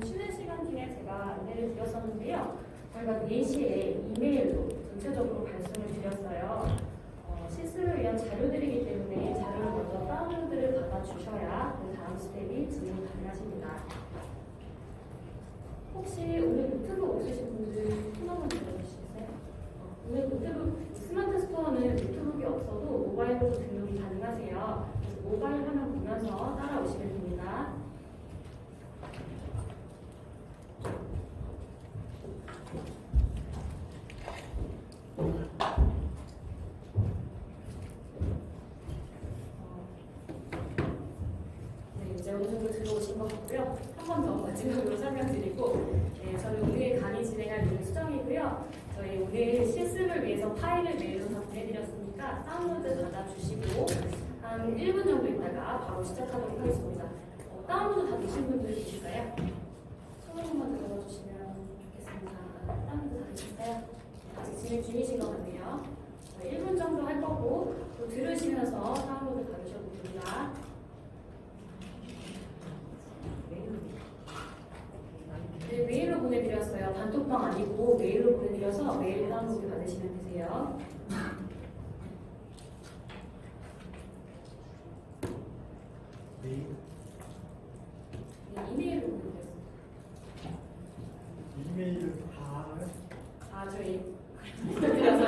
지금 쉬는 시간 중에 제가 안내를 드렸었는데요. 저희가 4시에 이메일로 전체적으로 발송을 드렸어요. 실습을 위한 자료들이기 때문에 자료를 먼저 다운로드를 받아주셔야 그 다음 스텝이 진행 가능하십니다. 혹시 오늘 노트북 없으신 분들 손 한번 들어주시겠어요? 오늘 노트북, 스마트 스토어는 노트북이 없어도 모바일로도 등록이 가능하세요. 그래서 모바일 화면 보면서 따라오시면 됩니다. 네, 이제 어느 정도 들어오신 것 같고요. 한 번 더 마지막으로 설명드리고, 저는 오늘 강의 진행할 윤수정이고요. 저희 오늘 실습을 위해서 파일을 메일로 다 보내드렸으니까 다운로드 받아주시고 한 1분 정도 있다가 바로 시작하도록 하겠습니다. 다운로드 다 되신 분들 계실까요? 손 한 번만 들어주시면 좋겠습니다. 다운로드 다 되셨어요? 아직 진행 중이신 것 같네요. 1분 정도 할 거고 또 들으시면서 다운로드 받으셔도 됩니다. 네, 메일로 보내드렸어요. 단톡방 아니고 메일로 보내드려서 메일 다운로드 받으시면 되세요. 메일? 네, 이메일로 보내드렸어요. 이메일을 다 저희 부탁드려서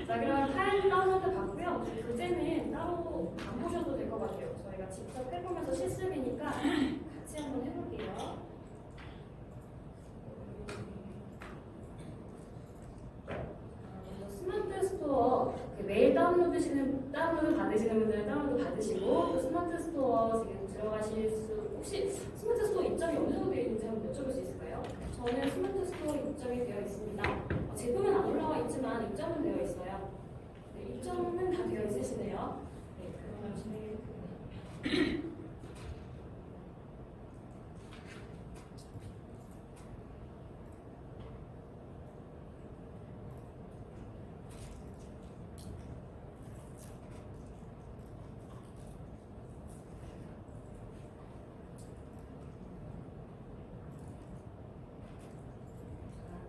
자, 그럼 파일 다운로드 받고요. 교재는 따로 안 보셔도 될 것 같아요. 저희가 직접 해보면서 실습이니까 같이 한번 해볼게요. 스마트 스토어 메일 다운로드 받으시는 분들은 다운로드 받으시고 또 스마트 스토어 지금 들어가실 수 혹시 스마트 스토어 입점이 어느 정도 되어 있는지 한번 여쭤볼 수 있을까요? 저는 스마트 스토어 입점이 되어 있습니다. 제품은 안 올라와 있지만 입점은 되어 있어요. 네, 입점은 다 되어 있으시네요. 네, 그러면 진행해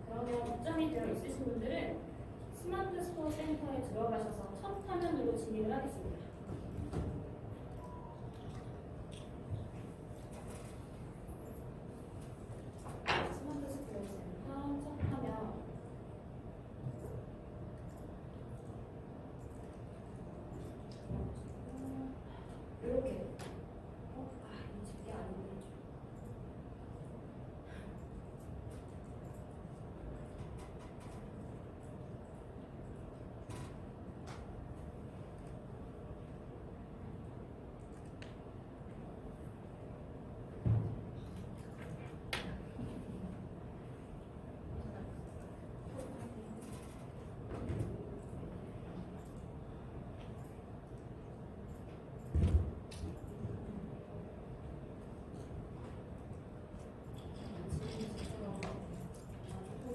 그러면 입점이 되어 있으신 분들은 스마트 스토어 센터에 들어가셔서 첫 화면으로 진입을 하겠습니다. 스마트 스토어 센터 첫 화면 이렇게 이게 아닌데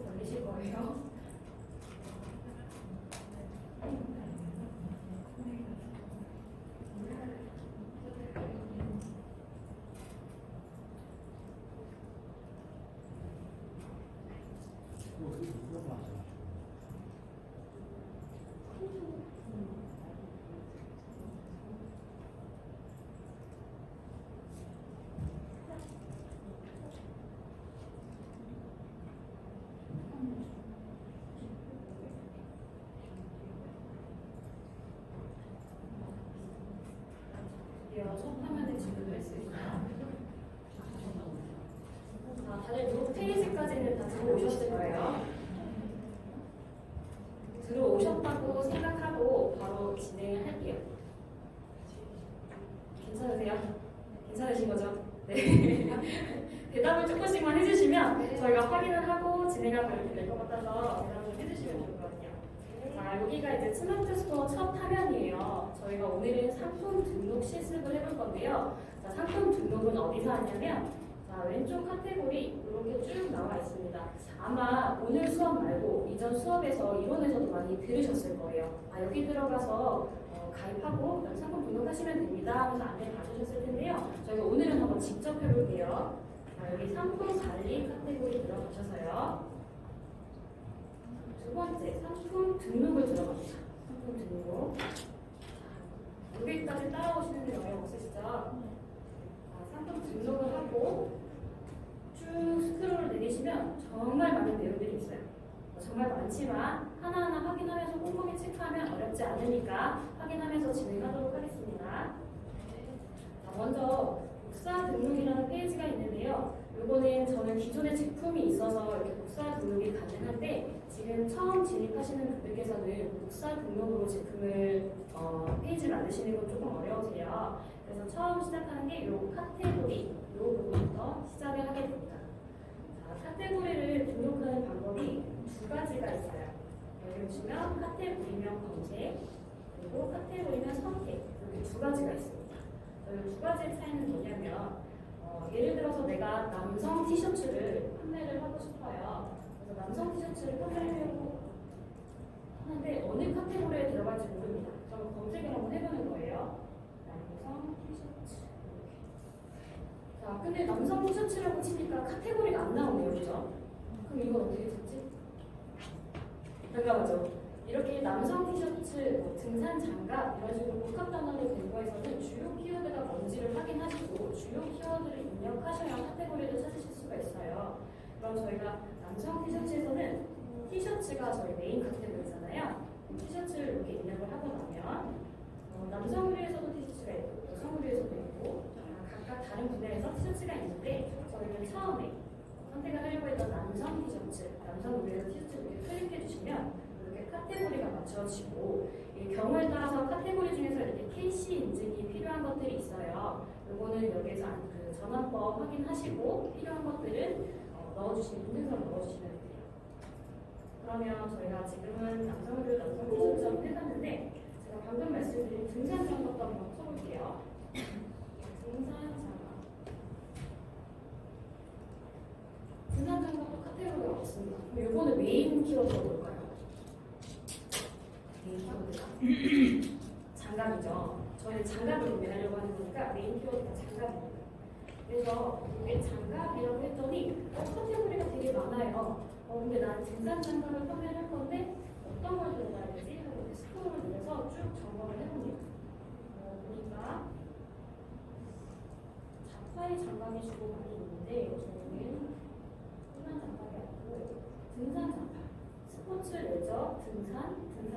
걸리실 거예요. 그거 맞아. 첫 화면에 지금 있으시나요? 다들 이 페이지까지는 다 들어오셨을 거예요. 들어오셨다고 생각하고 바로 진행을 할게요. 괜찮으세요? 괜찮으신 거죠? 네. 대답을 조금씩만 해주시면 저희가 확인을 하고 진행을 가르쳐 될 것 같아서 대답 좀 해주시면 좋거든요. 자, 여기가 이제 스마트 스토어 첫 화면이에요. 저희가 오늘은 상품 등록 실습을 해볼 건데요. 자, 상품 등록은 어디서 하냐면 왼쪽 카테고리 이렇게 쭉 나와 있습니다. 아마 오늘 수업 말고 이전 수업에서 이론에서도 많이 들으셨을 거예요. 여기 들어가서 가입하고 상품 등록하시면 됩니다 하면서 안내 받으셨을 텐데요. 저희가 오늘은 한번 직접 여기 상품 관리 카테고리 들어가셔서요. 두 번째, 상품 등록을 들어갑니다. 상품 등록. 여기까지 따라오시는데 어려움 없으시죠? 상품 등록을 하고 쭉 스크롤을 내리시면 정말 많은 내용들이 있어요. 정말 많지만 하나하나 확인하면서 꼼꼼히 체크하면 어렵지 않으니까 확인하면서 진행하도록 하겠습니다. 자, 먼저 복사 등록이라는 페이지가 있는데요. 요거는 저는 기존에 제품이 있어서 이렇게 복사 등록이 가능한데 지금 처음 진입하시는 분들께서는 복사 등록으로 제품을 페이지를 만드시는 건 조금 어려우세요. 그래서 처음 시작하는 게 요 카테고리 요 부분부터 시작을 하게 됩니다. 자, 카테고리를 등록하는 방법이 두 가지가 있어요. 여기 보시면 카테고리명 검색 그리고 카테고리명 선택 이렇게 두 가지가 있습니다. 이 두 가지의 차이는 뭐냐면 예를 들어서 내가 남성 티셔츠를 판매를 하고 싶어요. 그래서 남성 티셔츠를 판매하려고 하는데 어느 카테고리에 들어갈지 모릅니다. 그럼 검색을 한번 해보는 거예요. 남성 티셔츠 이렇게. 자, 근데 남성 티셔츠라고 치니까 카테고리가 안 나오네요, 그죠? 그럼 이건 어떻게 듣지? 잠깐만요. 이렇게 남성 티셔츠, 등산 장갑 이런 식으로 복합 단어로 된 거에서는 주요 키워드가 뭔지를 확인하시고 주요 키워드를 입력하셔야 카테고리를 찾으실 수가 있어요. 그럼 저희가 남성 티셔츠에서는 티셔츠가 저희 메인 카테고리잖아요. 티셔츠를 이렇게 입력을 하고 나면 남성 의류에서도 티셔츠가 있고 여성 의류에서도 있고 각각 다른 분야에서 티셔츠가 있는데 저희는 처음에 선택을 하려고 했던 남성 티셔츠, 남성 의류에서 티셔츠를 이렇게 클릭해 주시면 카테고리가 맞춰지고 이 경우에 따라서 카테고리 중에서 이렇게 KC 인증이 필요한 것들이 있어요. 요거는 여기에서 그 전환법 확인하시고 필요한 것들은 넣어주시면 인증서를 넣어주시면 돼요. 그러면 저희가 지금은 남성들 남성 티셔츠를 해봤는데 제가 방금 말씀드린 등산 장갑도 한번 쳐볼게요. 등산 장갑. 등산 장갑도 카테고리가 없습니다. 그럼 요거는 메인 키워드로 볼까요? 장갑이죠. 저희는 장갑을 구매하려고 하는 거니까 메인 키워드가 장갑입니다. 그래서 이게 장갑이라고 했더니 카테고리가 되게 많아요. 근데 난 등산 장갑을 판매할 건데 어떤 걸 들어가야 되지? 하고 스크롤을 눌러서 쭉 점검을 해봅니다. 보니까 자파의 장갑이 주로 많이 있는데 저희는 일반 장갑이 아니고 등산 장갑, 스포츠 레저, 등산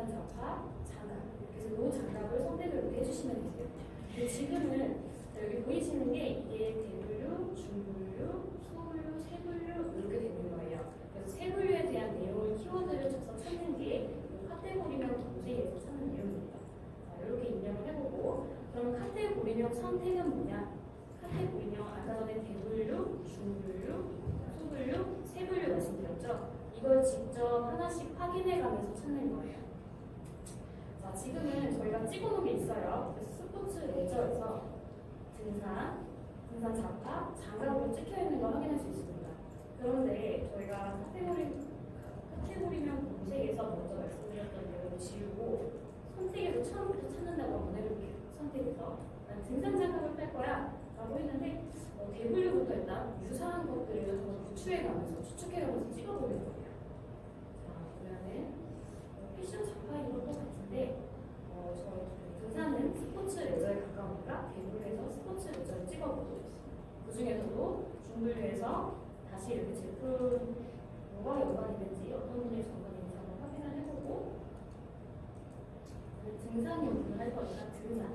장갑, 장갑. 그래서 이 장갑을 선택을 해주시면 되세요. 근데 지금은 여기 보이시는 게 이게 대분류, 중분류, 소분류, 세분류 이렇게 되는 거예요. 그래서 세분류에 대한 내용을 키워드를 쳐서 찾는 게 카테고리명 검색에서 찾는 내용입니다. 자, 이렇게 입력을 해보고 그럼 카테고리명 선택은 뭐냐? 카테고리명 아까 전에 대분류, 중분류, 소분류, 세분류 말씀드렸죠? 이걸 직접 하나씩 확인해가면서 찾는 거예요. 자, 지금은 저희가 찍어놓은 게 있어요. 그래서 스포츠 레저에서 등산 장갑, 장갑으로 찍혀있는 걸 확인할 수 있습니다. 그런데 저희가 카테고리명 검색에서 먼저 말씀드렸던 내용을 지우고 선택에서 처음부터 찾는다고 한번 해볼게요. 선택에서 난 등산 장갑을 뺄 거야 라고 했는데 대분류부터 일단 유사한 것들을 한번 추측해가면서 찍어보는 거예요. 자, 보면은 패션 장갑인 것도 같은데 저희 등산은 스포츠 레저에 가까우니까 대분류에서 스포츠 레저를 찍어보고 있어요. 그 중에서도 중분류에서 다시 이렇게 제품 뭐가 연관이 있는지 어떤 분야에 연관이 있는지 한번 확인을 해보고 등산용품을 할 거니까 등산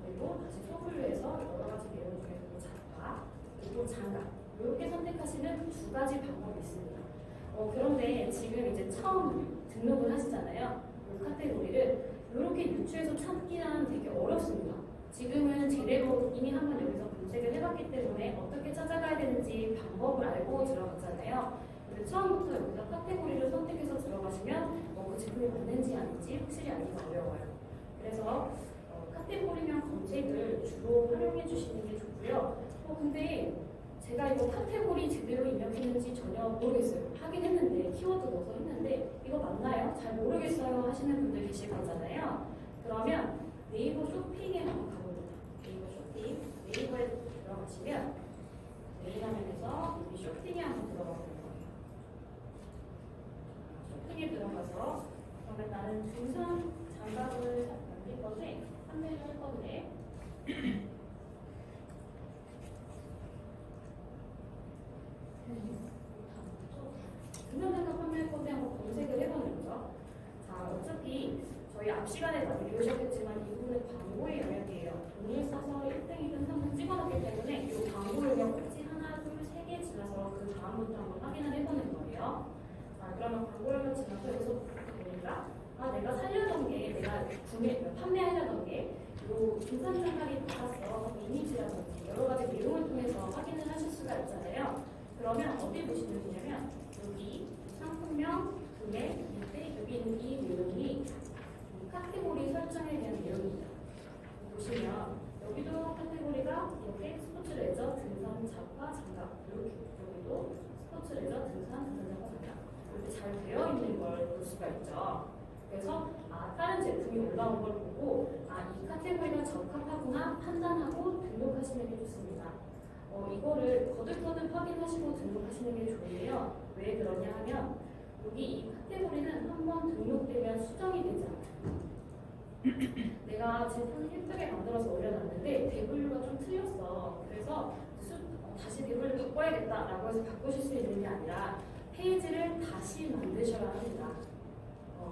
그리고 다시 소분류에서 여러 가지 내용 중에서도 자파 그리고 장갑 이렇게 선택하시는 두 가지 방법이 있습니다. 그런데 지금 이제 처음 등록을 하시잖아요. 이 카테고리를 이렇게 유추해서 찾기는 되게 어렵습니다. 지금은 제대로 이미 한번 여기서 검색을 해봤기 때문에 어떻게 찾아가야 되는지 방법을 알고 들어갔잖아요. 근데 처음부터 여기서 카테고리를 선택해서 들어가시면 그 제품이 맞는지 아닌지 확실히 알기가 어려워요. 그래서 카테고리명 검색을 주로 활용해 주시는 게 좋고요. 근데 제가 이거 카테고리 제대로 입력했는지 전혀 모르겠어요. 하긴 했는데 키워드 넣어서 했는데 이거 맞나요? 잘 모르겠어요 하시는 분들 계실 거잖아요. 그러면 네이버 쇼핑에 한번 가봅니다. 네이버 쇼핑 네이버에 들어가시면 메인 화면에서 그래서 우리 쇼핑에 한번 들어가 볼 거예요. 쇼핑에 들어가서 그러면 나는 등산 장갑을 만들 건데 판매를 할 건데 등산 장갑 판매할 건데 한번 검색을 해보는 거죠. 자, 어차피 저희 앞 시간에 많이 배우셨겠지만 이 부분은 광고의 영역이에요. 돈을 써서 1등이든 3등 찍어놨기 때문에 이 광고 영역 꼭지 하나, 둘, 세 개 지나서 그 다음부터 한번 확인을 해보는 거예요. 자, 그러면 광고 영역 지나서 여기서 보니까 내가 살려던 게 내가 판매하려던 게 요 등산 장갑이 받았어. 이미지라든지 여러 가지 내용을 통해서 확인을 하실 수가 있잖아요. 그러면 어디 보시면 되냐면 여기 상품명, 금액, 밑에 여기 있는 이 내용이 카테고리 설정에 대한 내용입니다. 보시면 여기도 카테고리가 이렇게 스포츠 레저, 등산, 잡화, 장갑 이렇게 여기도 스포츠 레저, 등산, 잡화, 장갑 이렇게 잘 되어 있는 걸 볼 수가 있죠. 그래서 다른 제품이 올라온 걸 보고 이 카테고리가 적합하구나 판단하고 등록하시는 게 좋습니다. 이거를 거듭거듭 확인하시고 등록하시는 게 좋은데요. 왜 그러냐 하면 여기 이 카테고리는 한번 등록되면 수정이 되지 않아요. 내가 제품 예쁘게 만들어서 올려놨는데 대분류가 좀 틀렸어. 그래서 다시 대분류 바꿔야겠다라고 해서 바꾸실 수 있는 게 아니라 페이지를 다시 만드셔야 합니다.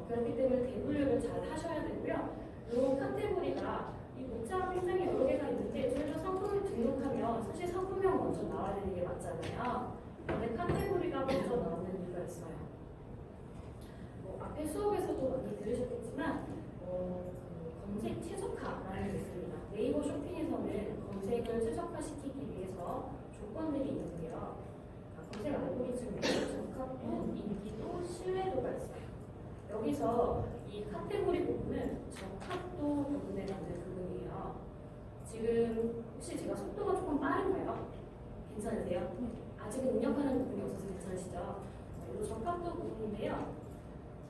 그렇기 때문에 대분류를 잘 하셔야 되고요. 이 카테고리가 이 목차가 굉장히 여러 개가 있는데 저희가 상품을 등록하면 사실 상품명 먼저 나와야 되는 게 맞잖아요. 근데 카테고리가 먼저 나오는 이유가 있어요. 앞에 수업에서도 많이 들으셨겠지만 검색 최적화라는 게 있습니다. 네이버 쇼핑에서는 검색을 최적화시키기 위해서 조건들이 있는데요. 검색 알고리즘에 적합도, 인기도, 신뢰도가 있어요. 여기서 이 카테고리 부분은 적합도 부분에 맞는 부분이에요. 지금 혹시 제가 속도가 조금 빠른가요? 괜찮으세요? 아직은 입력하는 부분이 없어서 괜찮으시죠? 이 적합도 부분인데요.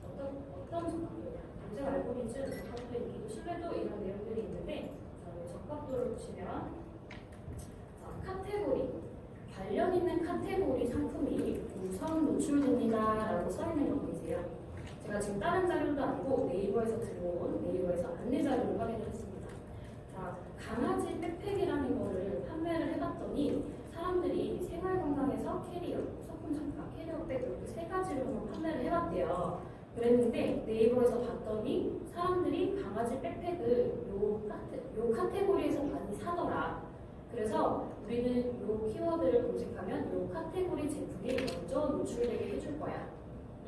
어떤 적합도냐? 검색 알고리즘, 적합도, 인기도, 신뢰도 이런 내용들이 있는데 적합도를 보시면 카테고리, 관련 있는 카테고리 상품이 우선 노출됩니다 라고 써있는 거 보이세요? 제가 지금 다른 자료도 아니고 네이버에서 들어온 네이버에서 안내 자료를 확인을 했습니다. 자, 강아지 백팩이라는 거를 판매를 해봤더니 사람들이 생활건강에서 캐리어, 소품 장갑, 캐리어백 이렇게 세 가지로만 판매를 해봤대요. 그랬는데 네이버에서 봤더니 사람들이 강아지 백팩을 요 카테고리에서 많이 사더라. 그래서 우리는 요 키워드를 검색하면 요 카테고리 제품이 먼저 노출되게 해줄 거야.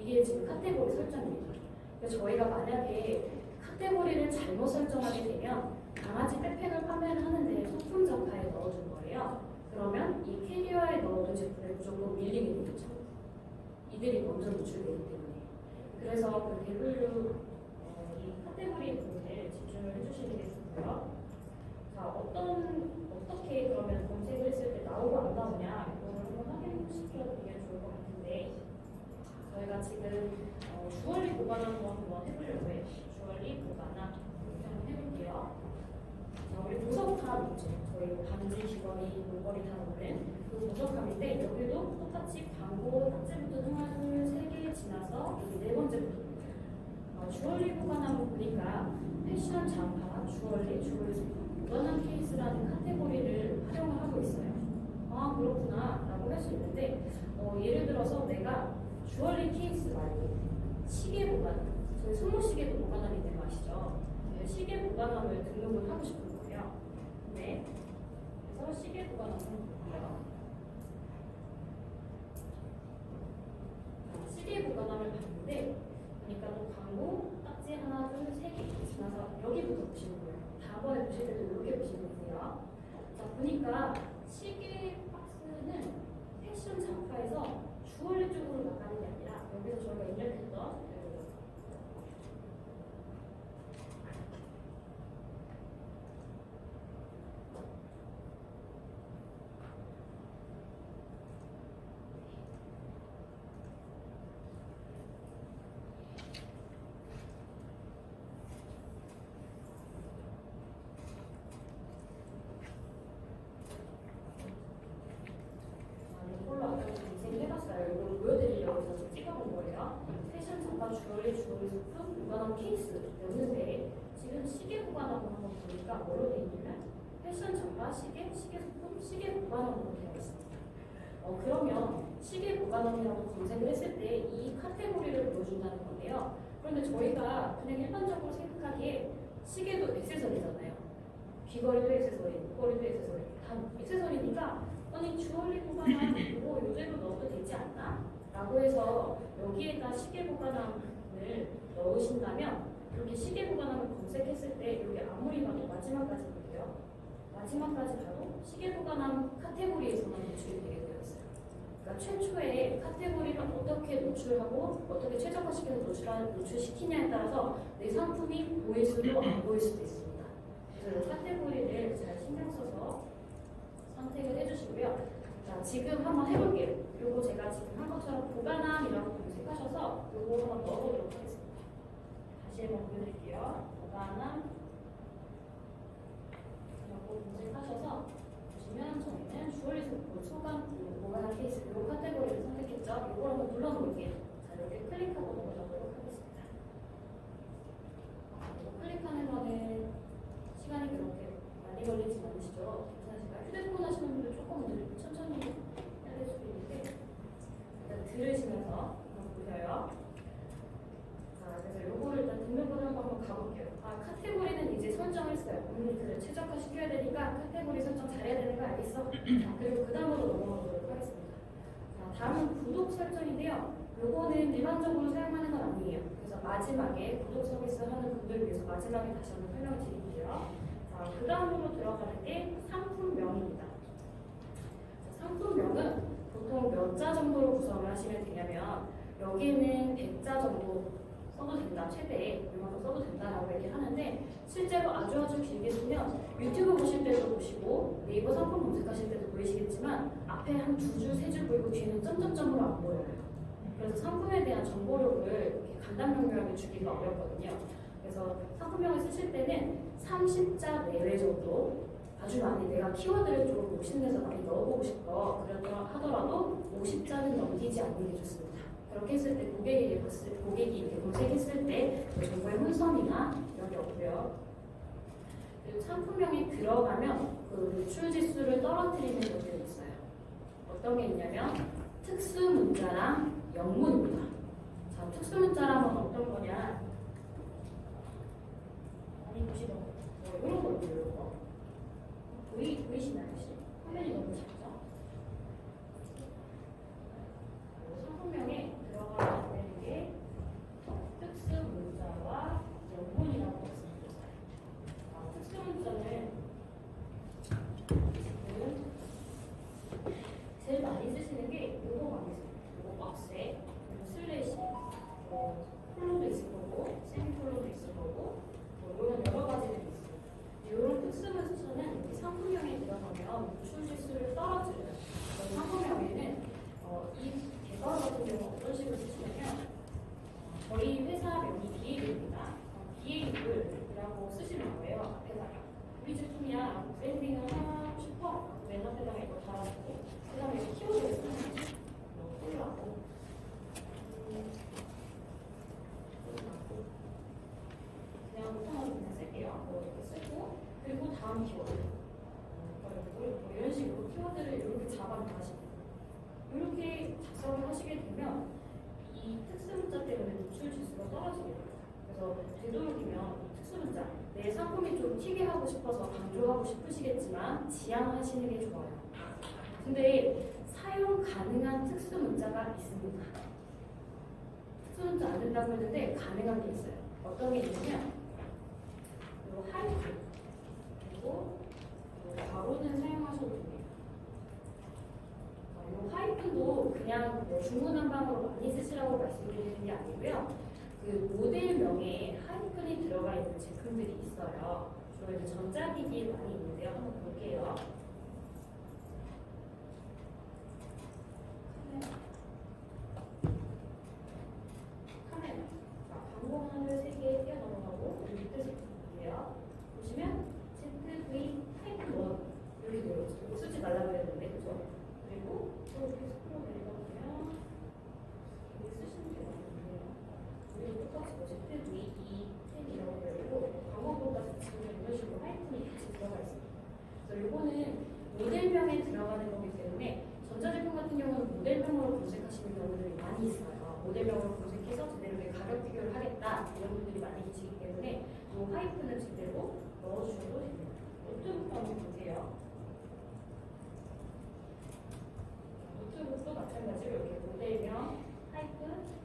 이게 지금 카테고리 설정입니다. 그래서 저희가 만약에 카테고리를 잘못 설정하게 되면 강아지 백팩을 판매를 하는데 소품 장가에 넣어준 거예요. 그러면 이 캐리어에 넣어둔 제품에 무조건 밀리게 되겠죠. 이들이 먼저 노출되기 때문에. 그래서 그 대분류 이 카테고리 부분을 집중을 해주시는 게 좋고요. 자, 어떻게 그러면 검색을 했을 때 나오고 안 나오냐 이거를 한번 확인시켜드리면 좋을 것 같은데 저희가 지금 주얼리 보관함도 한번 해보려고 해요. 주얼리 보관함 한번 해볼게요. 자, 우리 보석함 문제 저희 반지, 귀걸이, 목걸이 다 넣는 그 보석함인데 여기도 똑같이 광고 딱지부터 하나, 둘, 세 개 지나서 여기 네 번째부터 주얼리 보관함을 보니까 패션, 장화, 주얼리, 주얼리 소품, 무관한 케이스라는 카테고리를 활용을 하고 있어요. 그렇구나 라고 할 수 있는데 예를 들어서 내가 주얼리 케이스 말고 시계 보관함, 저희 손목시계도 보관함이 있는 거 아시죠? 시계 보관함을 등록을 하고 싶은 거예요. 네. 그래서 시계 보관함을 볼게요. 시계 보관함을 봤는데 보니까 또 광고 딱지 하나, 둘, 세 개 지나서 여기부터 보시는 거예요. 다음번에 보실 때도 이렇게 보시면 되세요. 자, 보니까 시계 박스는 패션 장가에서 주얼리 쪽으로 나가는 게 아니라 여기서 저희가 입력했던 주얼리 소품, 무관한 케이스였는데 지금 시계 보관하고 한번 보니까 뭐로 되어 있냐면 패션 장바, 시계, 시계 소품, 시계 보관함으로 되어 있습니다. 그러면 시계 보관함이라고 검색을 했을 때 이 카테고리를 보여준다는 건데요. 그런데 저희가 그냥 일반적으로 생각하기에 시계도 액세서리잖아요. 귀걸이도 액세서리, 목걸이도 액세서리, 다 액세서리니까 아니 주얼리 보관함 이거 요새로 넣어도 되지 않나? 라고 해서 여기에다 시계 보관함을 넣으신다면 이렇게 시계 보관함을 검색했을 때 여기 아무리 봐도 마지막까지 볼게요. 마지막까지 봐도 시계 보관함 카테고리에서만 노출이 되게 되어 있어요. 그러니까 최초에 카테고리를 어떻게 노출하고 어떻게 최적화시켜서 노출시키냐에 따라서 내 상품이 보일 수도 안 보일 수도 있습니다. 그래서 이 카테고리를 잘 신경 써서 선택을 해주시고요. 자, 지금 한번 해볼게요. 요거 제가 지금 한 것처럼 보관함이라고 검색하셔서 요거 한번 넣어보도록 하겠습니다. 다시 한번 보여드릴게요. 보관함 라고 검색하셔서 보시면 저희는 주얼리 소감 보관함 케이스 요 카테고리를 선택했죠. 요걸 한번 눌러놓을게요. 자, 이렇게 클릭하고 넘어가도록 하겠습니다. 이거 클릭하는 거는 시간이 그렇게 많이 걸리지 않으시죠? 괜찮으실까요? 휴대폰 하시는 분들 조금 천천히 해야 될 수도 있는데 일단 들으시면서 한번 보셔요. 자, 그래서 요거를 일단 등록을 한번 가볼게요. 카테고리는 이제 설정했어요. 그래, 최적화 시켜야 되니까 카테고리 설정 잘해야 되는 거 알겠어? 자, 그리고 그 다음으로 넘어가도록 하겠습니다. 자, 다음은 구독 설정인데요. 요거는 일반적으로 사용하는 건 아니에요. 그래서 마지막에 구독 서비스 하는 분들 위해서 마지막에 다시 한번 설명드릴게요. 자, 그 다음으로 들어가는 게 상품명입니다. 자, 상품명은 보통 몇 자 정도로 구성을 하시면 되냐면 여기에는 100자 정도 써도 된다, 최대 이만큼 써도 된다라고 얘기를 하는데 실제로 아주 길게 쓰면 유튜브 보실 때도 보시고 네이버 상품 검색하실 때도 보이시겠지만 앞에 한 2줄, 3줄 보이고 뒤에는 점점점으로 안 보여요. 그래서 상품에 대한 정보력을 이렇게 간단 명료하게 주기가 어렵거든요. 그래서 상품명을 쓰실 때는 30자 내외 정도 아주 많이 내가 키워드를 좀 욕심내서 많이 넣어보고 싶어 하더라도 50자는 넘기지 않는 게 좋습니다. 그렇게 했을 때 고객이 이렇게 검색했을 때 정보의 혼선이나 이런 게 없고요. 그리고 상품명이 들어가면 그 노출 지수를 떨어뜨리는 것들이 있어요. 어떤 게 있냐면 특수 문자랑 영문입니다. 자, 특수 문자라면 어떤 거냐? 많이 보시던 이런 거예요. 이런 거. 보이시나요 혹시? 화면이 너무 작죠? 상품명에 들어가야 되는 게 특수 문자와 영문이라고 말씀드렸어요. 특수 문자는 지금 제일 많이 쓰시는 게 이거 많이 써요. 이거 박스에 슬래시, 콜로도 있을 거고, 세미콜로도 있을 거고, 이런 여러 가지들이 있어요. 이런 특수 문자는 여기 상품명에 들어가면 노출 지수를 떨어뜨려요. 상품명에는 이 개발 같은 경우 어떤 식으로 쓰시냐면 저희 회사명이 BA입니다. BA이라고 쓰시는 거예요. 앞에다가 우리 제품이야 브랜딩을 하고 싶어 맨 앞에다가 이거 달아주고 그 다음에 이거 키워드를 쓰는 콜라고 그냥 못하면 그냥 쓸게요. 이렇게 쓰고 그리고 다음 키워드 이런 식으로 키워드를 이렇게 잡아나가시고 이렇게 작성을 하시게 되면 이 특수 문자 때문에 노출 지수가 떨어지게 됩니다. 그래서 되도록이면 특수 문자, 내 상품이 좀 튀게 하고 싶어서 강조하고 싶으시겠지만 지양하시는 게 좋아요. 근데 사용 가능한 특수 문자가 있습니다. 특수 문자 안 된다고 했는데 가능한 게 있어요. 어떤 게 있냐면 이 하이프 그리고 바로는 사용하셔도 됩니다. 이 하이픈도 그냥 주문 한방으로 많이 쓰시라고 말씀드리는 게 아니고요. 그 모델명에 하이픈이 들어가 있는 제품들이 있어요. 주로 이제 전자기기에 많이 있는데요. 한번 볼게요. 카메라. 자, 방공 하나를 3개 띄어 넘어가고 밑에 제품이에요. 보시면 ZV 하이픈 1 이렇게 되어 있죠. 이거 쓰지 말라고 그랬는데 그죠? 그리고 또 이렇게 스크롤 내려가면 여기 쓰시는 게 많은데요. 똑같이 Z, V, E, N 이라고 되어 있고 광고보다 지금 이런 식으로 하이픈이 같이 들어가 있습니다. 그래서 이거는 모델명에 들어가는 거기 때문에 전자제품 같은 경우는 모델명으로 검색하시는 경우들이 많이 있어요. 모델명으로 검색해서 제대로 내 가격 비교를 하겠다 이런 분들이 많이 계시기 때문에 이 하이픈을 제대로 넣어주셔도 됩니다. 노트북도 한번 보세요. 노트북도 마찬가지로 이렇게 모델명, 하이픈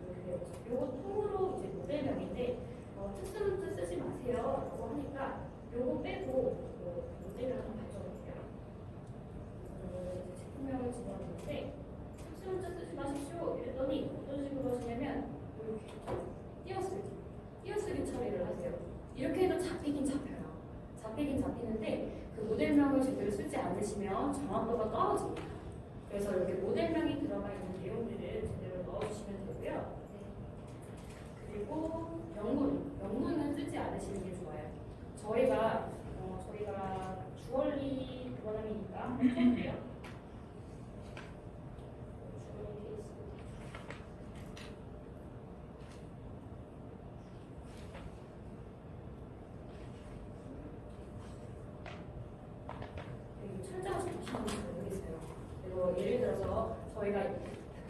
이렇게 되어 있어요. 이거 통으로 이제 모델명인데 특수문자 쓰지 마세요 라고 하니까 요거 빼고 모델명 한번 가져볼게요. 제품명을 집어넣는데 특수문자 쓰지 마십시오 이랬더니 어떤 식으로 하시냐면 이렇게 띄어쓰기 처리를 하세요. 이렇게 해도 잡히긴 잡혀요. 잡히긴 잡히는데 그 모델명을 제대로 쓰지 않으시면 정확도가 떨어집니다. 그래서 이렇게 모델명이 들어가 있는 내용들을 제대로 넣어주시면 되고요. 그리고 영문은 쓰지 않으시는 게 좋아요. 저희가 주얼리 원함이니까 한번 쳐볼게요. 주얼리 케이스. 철저하게 보시는지 모르겠어요. 그리고 예를 들어서 저희가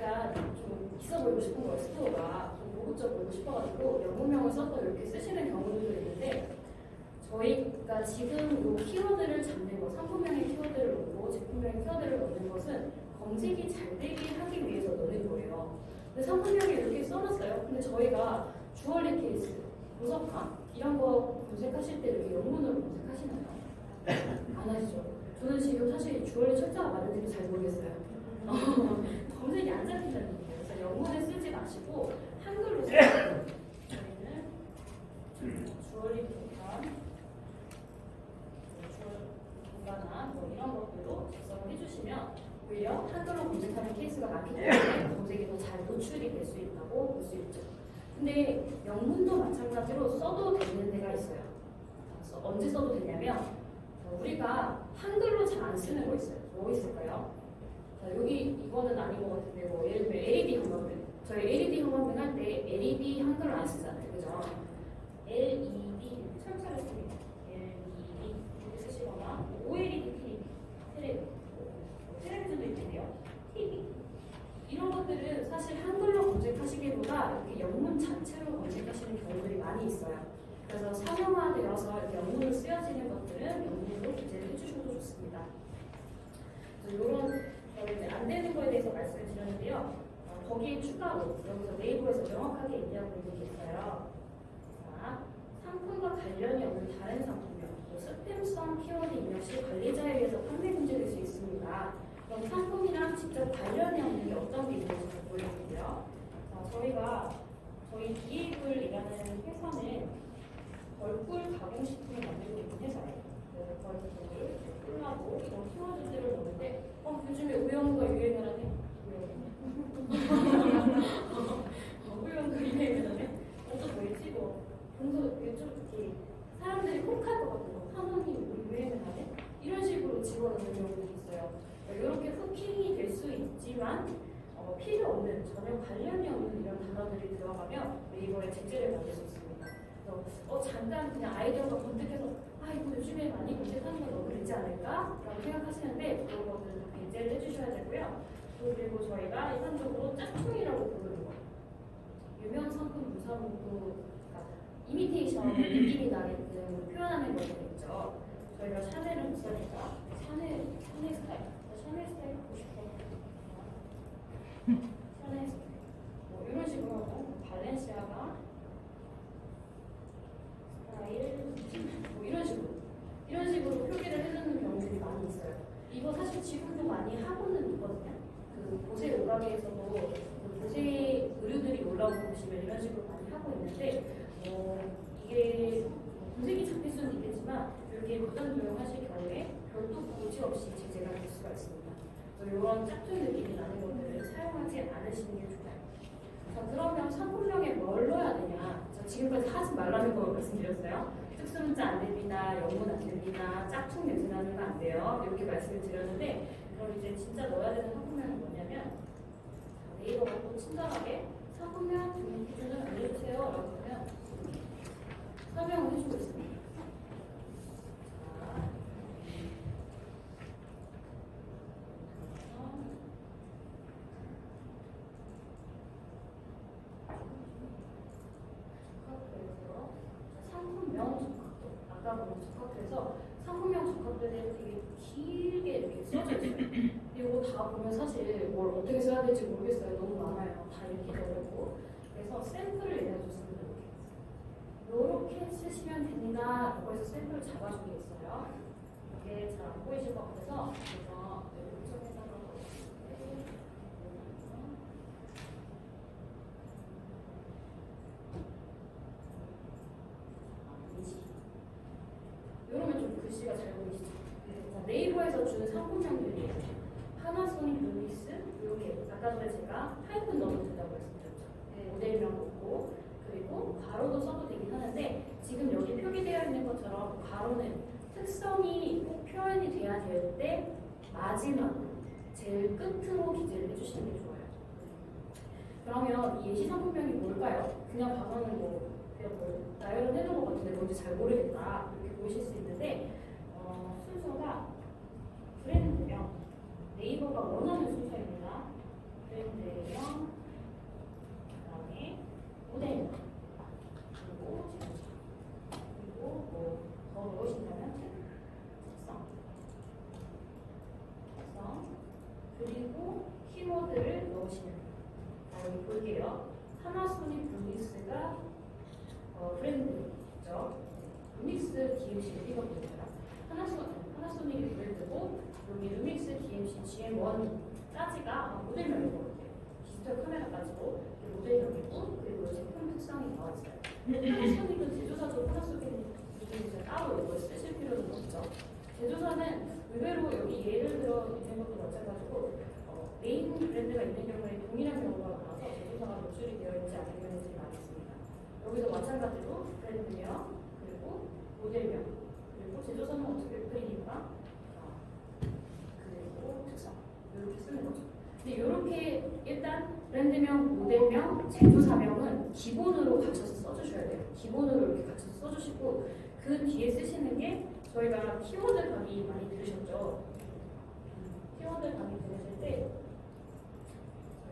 약간 좀 있어 보이고 싶은 거예요. 스토어가 좀 고급져 보이고 싶어가지고 영문명을 써서 이렇게 쓰시는 경우들도 있는데 저희가 지금 이 키워드를 잡는 거, 상품명의 키워드를 넣고 제품명의 키워드를 넣는 것은 검색이 잘 되게 하기 위해서 넣는 거예요. 근데 상품명에 이렇게 써놨어요. 근데 저희가 주얼리 케이스, 보석함 이런 거 검색하실 때 이렇게 영문으로 검색하시나요? 안 하시죠? 저는 지금 사실 주얼리 철자가 맞는지 잘 모르겠어요. 검색이 안 잡힌다는 얘기예요. 그래서 영문을 쓰지 마시고 한글로 쓰세요. 저희는 주얼리 보관함 뭐 이런 것들로 작성을 해주시면 오히려 한글로 검색하는 케이스가 많기 때문에 검색이 더 잘 노출이 될 수 있다고 볼 수 있죠. 근데 영문도 마찬가지로 써도 되는 데가 있어요. 언제 써도 되냐면 우리가 한글로 잘 안 쓰는 거 있어요. 뭐 있을까요? 자, 여기 이거는 아닌 것 같은데 뭐 예를 들면 LED 형광등. 저희 LED 형광등 할 때 LED 한글로 안 쓰잖아요. 그죠? LED 철자를 씁니다. LED 이렇게 쓰시거나 OLED TV, 텔레비전도 있는데요. TV 이런 것들은 사실 한글로 검색하시기보다 이렇게 영문 자체로 검색하시는 경우들이 많이 있어요. 그래서 상용화되어서 이렇게 영문으로 쓰여지는 것들은 영문으로 기재를 해주셔도 좋습니다. 이런 이제 안 되는 거에 대해서 말씀을 드렸는데요. 거기에 추가로 여기서 네이버에서 명확하게 얘기하고 있는 게 있어요. 자, 상품과 관련이 없는 다른 상품명, 스팸성 키워드 입력 시 관리자에 의해서 판매 금지될 수 있습니다. 그럼 상품이랑 직접 관련이 없는 게 어떤 게 있는지 보여드릴게요. 자, 저희 비에이블이라는 회사는 벌꿀 가공식품을 만들고 있는 회사예요. 벌꿀을 꿀하고 이런 키워드들을 넣는데 요즘에 우영우가 유행을 하네? 우영우가 유행을 하네? 또 뭐 있지? 평소 좀 이렇게 사람들이 혹할 것 같은 거 한원이 유행을 하네? 이런 식으로 집어넣는 경우도 있어요. 이렇게 후킹이 될 수 있지만 필요 없는, 전혀 관련이 없는 이런 단어들이 들어가면 네이버에 제재를 받을 수 있습니다. 잠깐 그냥 아이디어가 번뜩해서 이거 요즘에 많이 검색하는 건 너무 되지 않을까? 라고 생각하시는데 그런 것들은 배제를 해주셔야 되고요. 그리고 저희가 일반적으로 짝퉁이라고 부르는 거 유명 상품 무사문구 이미테이션 느낌이 나게끔 표현하는 것들 있죠. 저희가 샤넬은 비싸니까 샤넬 스타일 갖고 싶어. 샤넬 스타일 뭐 이런 식으로 하고 발렌시아가 뭐 이런 식으로 표기를 해주는 경우들이 많이 있어요. 이거 사실 지금도 많이 하고는 있거든요. 그 보세 오가게에서도 그 보세 의류들이 올라오고 보시면 이런 식으로 많이 하고 있는데 이게 검색이 잡힐 수는 있겠지만 이렇게 무단 도용하실 경우에 별도 고지 없이 제재가 될 수가 있습니다. 이런 짝퉁 느낌이 나는 것들을 사용하지 않으시는 게 좋아요. 자, 그러면 상품명에 뭘 넣어야 되냐? 지금까지 하지 말라는 거 말씀드렸어요. 특수문자 안 됩니다. 영문 안 됩니다. 짝퉁 냄새 나는 거 안 돼요. 이렇게 말씀을 드렸는데 그럼 이제 진짜 넣어야 되는 상품명은 뭐냐면 네이버가 또 친절하게 상품명 등록 기준을 알려주세요. 라고 하면 설명을 해주고 있습니다. 자, 적합도에서 상품명 적합도. 아까 보면 적합도에서 상품명 적합도에 대해 되게 길게 이렇게 써져 있어요. 이거 다 보면 사실 뭘 어떻게 써야 될지 모르겠어요. 너무 많아요. 다 읽기도 어렵고. 그래서 샘플을 내려줬습니다. 이렇게 쓰시면 됩니다. 거기서 샘플을 잡아준 게 있어요. 이게 잘 안 보이실 것 같아서 그래서 요점에다가 이러면 좀 글씨가 잘 보이시죠? 자, 네이버에서 준 상품명들이 파나소닉 루미스 이렇게 아까 전에 제가 하이픈 넣어도 된다고 말씀드렸죠. 모델명 넣고 그리고 괄호도 써도 되긴 하는데 지금 여기 표기되어 있는 것처럼 괄호는 특성이 꼭 표현이 돼야 될 때 마지막 제일 끝으로 기재를 해주시는 게 좋아요. 그러면 이 예시 상품명이 뭘까요? 그냥 봐서는 뭐 그냥 뭐 나열은 해놓은 것 같은데 뭔지 잘 모르겠다 이렇게 보이실 수 있는데 순서가 브랜드명 네이버가 원하는 순서입니다. 브랜드명 그다음에 모델명 그리고 제조사 그리고 뭐 더 넣으신다면 특성 그리고 키워드를 넣으시면 돼요. 자, 여기 볼게요. 파나소닉 루믹스가 브랜드죠. 루믹스 DMC 이거 보니까 파나소닉이 브랜드고 여기 루믹스 DMC GM1 따지가 모델명인 것 같아요. 디지털 카메라 따지고 모델명이고 그리고 제품 특성이 나와 있어요. 파나소닉은 제조사도 파나소닉 이제 따로 이걸 쓰실 필요는 없죠. 제조사는 의외로 여기 예를 들어 있는 것도 마찬가지고 메인 브랜드가 있는 경우에 동일한 경우가 많아서 제조사가 노출이 되어 있지 않은 경우들이 많이 있습니다. 여기서 마찬가지로 브랜드명 그리고 모델명 그리고 제조사는 어떻게 그리니까 그리고 특성 이렇게 쓰는 거죠. 근데 이렇게 일단 브랜드명, 모델명, 제조사명은 기본으로 갖춰서 써주셔야 돼요. 기본으로 이렇게 갖춰서 써주시고 그 뒤에 쓰시는 게 저희가 키워드 강의 많이 들으셨죠? 키워드 강의 들으실 때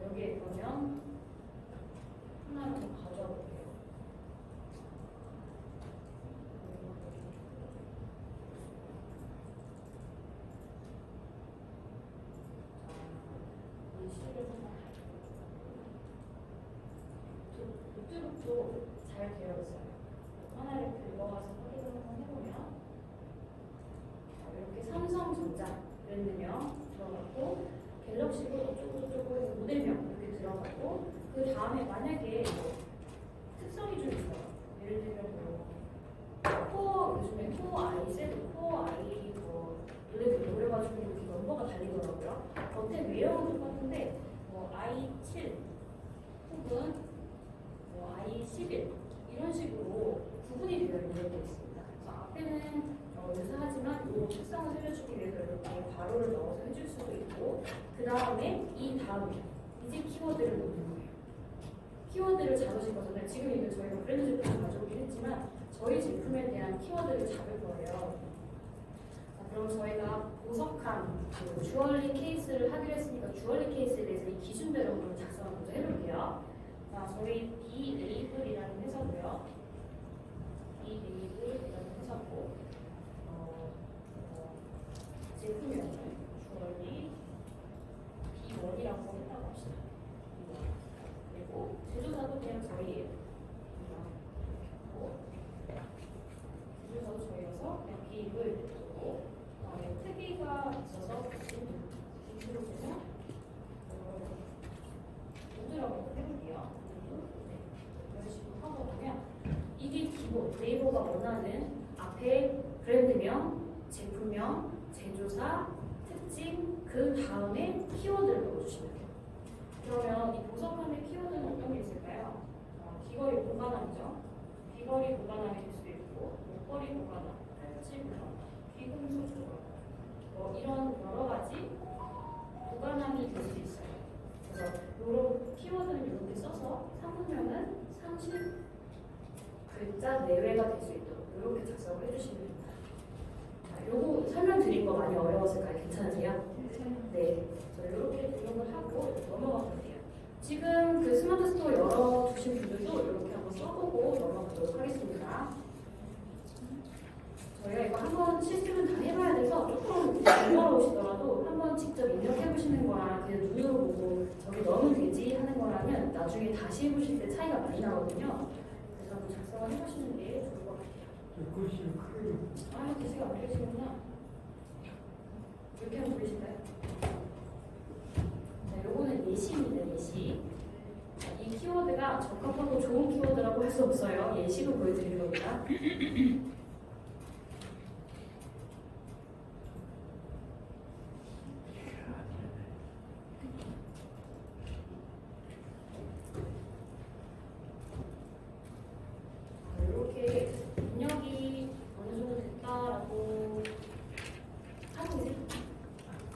여기에 보면 하나를 좀 가져와 볼게요. 이 시를 노트북도 잘 되어 있어요. 하나를 긁어와서 확인을 한번 해보면 이렇게 삼성전자 브랜드명 들어갔고 갤럭시도 어쩌고저쩌고 모델명 이렇게 들어가고 그 다음에 만약에 특성이 좀 있어요. 예를 들면 뭐 코어 요즘에 코어 i7, 코어 i 노래도 그래가지고 이렇게 넘버가 달리더라고요. 겉에 외형은 똑같은데 뭐 i7 혹은 뭐 i11 이런 식으로 구분이 되어 있는 것도 있습니다. 그래서 앞에는 유사하지만 이 특성을 살려주기 위해서 이렇게 괄호를 넣어서 해줄 수도 있고 그 다음에 이 다음에 이제 키워드를 넣는 거예요. 키워드를 잡으실 거잖아요. 지금 있는 저희가 브랜드 제품을 가져오긴 했지만 저희 제품에 대한 키워드를 잡을 거예요. 자, 그럼 저희가 보석함 그 주얼리 케이스를 하기로 했으니까 주얼리 케이스에 대해서 이 기준대로 한번 작성을 먼저 해볼게요. 자, 저희 B 레이블이라는 회사고요. B 레이블이라는 회사고 제품명은 주얼리 B1이라고 했다고 합시다. 그리고 제조사도 그냥 저희예요. 제조사도 저희여서 그냥 B를 두고 그다음에 특이가 있어서 B로 보면 우드라고 해볼게요. 이런 식으로 하고 보면 이게 기본 네이버가 원하는 앞에 브랜드명, 제품명, 제조사, 특징, 그 다음에 키워드를 넣어주시면 돼요. 그러면 이 보석함의 키워드는 어떤 게 있을까요? 귀걸이 보관함이죠. 귀걸이 보관함이 될 수도 있고 목걸이 보관함, 팔찌 보관함, 귀금속 조각 이런 여러 가지 보관함이 될 수 있어요. 그래서 이런 키워드를 이렇게 써서 30글자 내외가 될 수 있도록 이렇게 작성을 해주시면 됩니다. 자, 요거 설명드린 거 많이 어려웠을까요? 괜찮으세요? 네. 이렇게 등록을 하고 넘어가 볼게요. 지금 그 스마트 스토어 열어두신 분들도 이렇게 한번 써보고 넘어가도록 하겠습니다. 저희가 이거 한번 시스템은 다 해봐야 돼서 조금 번거로우시더라도 한번 직접 입력해보시는 거랑 그냥 눈으로 보고 저기 넣으면 되지 하는 거랑은 나중에 다시 해보실 때 차이가 많이 나거든요. 그래서 한번 작성을 해보시는 게 좋을 것 같아요. 글씨를 크게 아, 글씨가 안 보이시구나. 이렇게 하면 보이실까요? 자, 요거는 예시입니다, 예시. 자, 이 키워드가 적합하고 좋은 키워드라고 할 수 없어요. 예시로 보여드리는 겁니다. 이렇게 입력이 어느 정도 됐다라고 하고 계세요?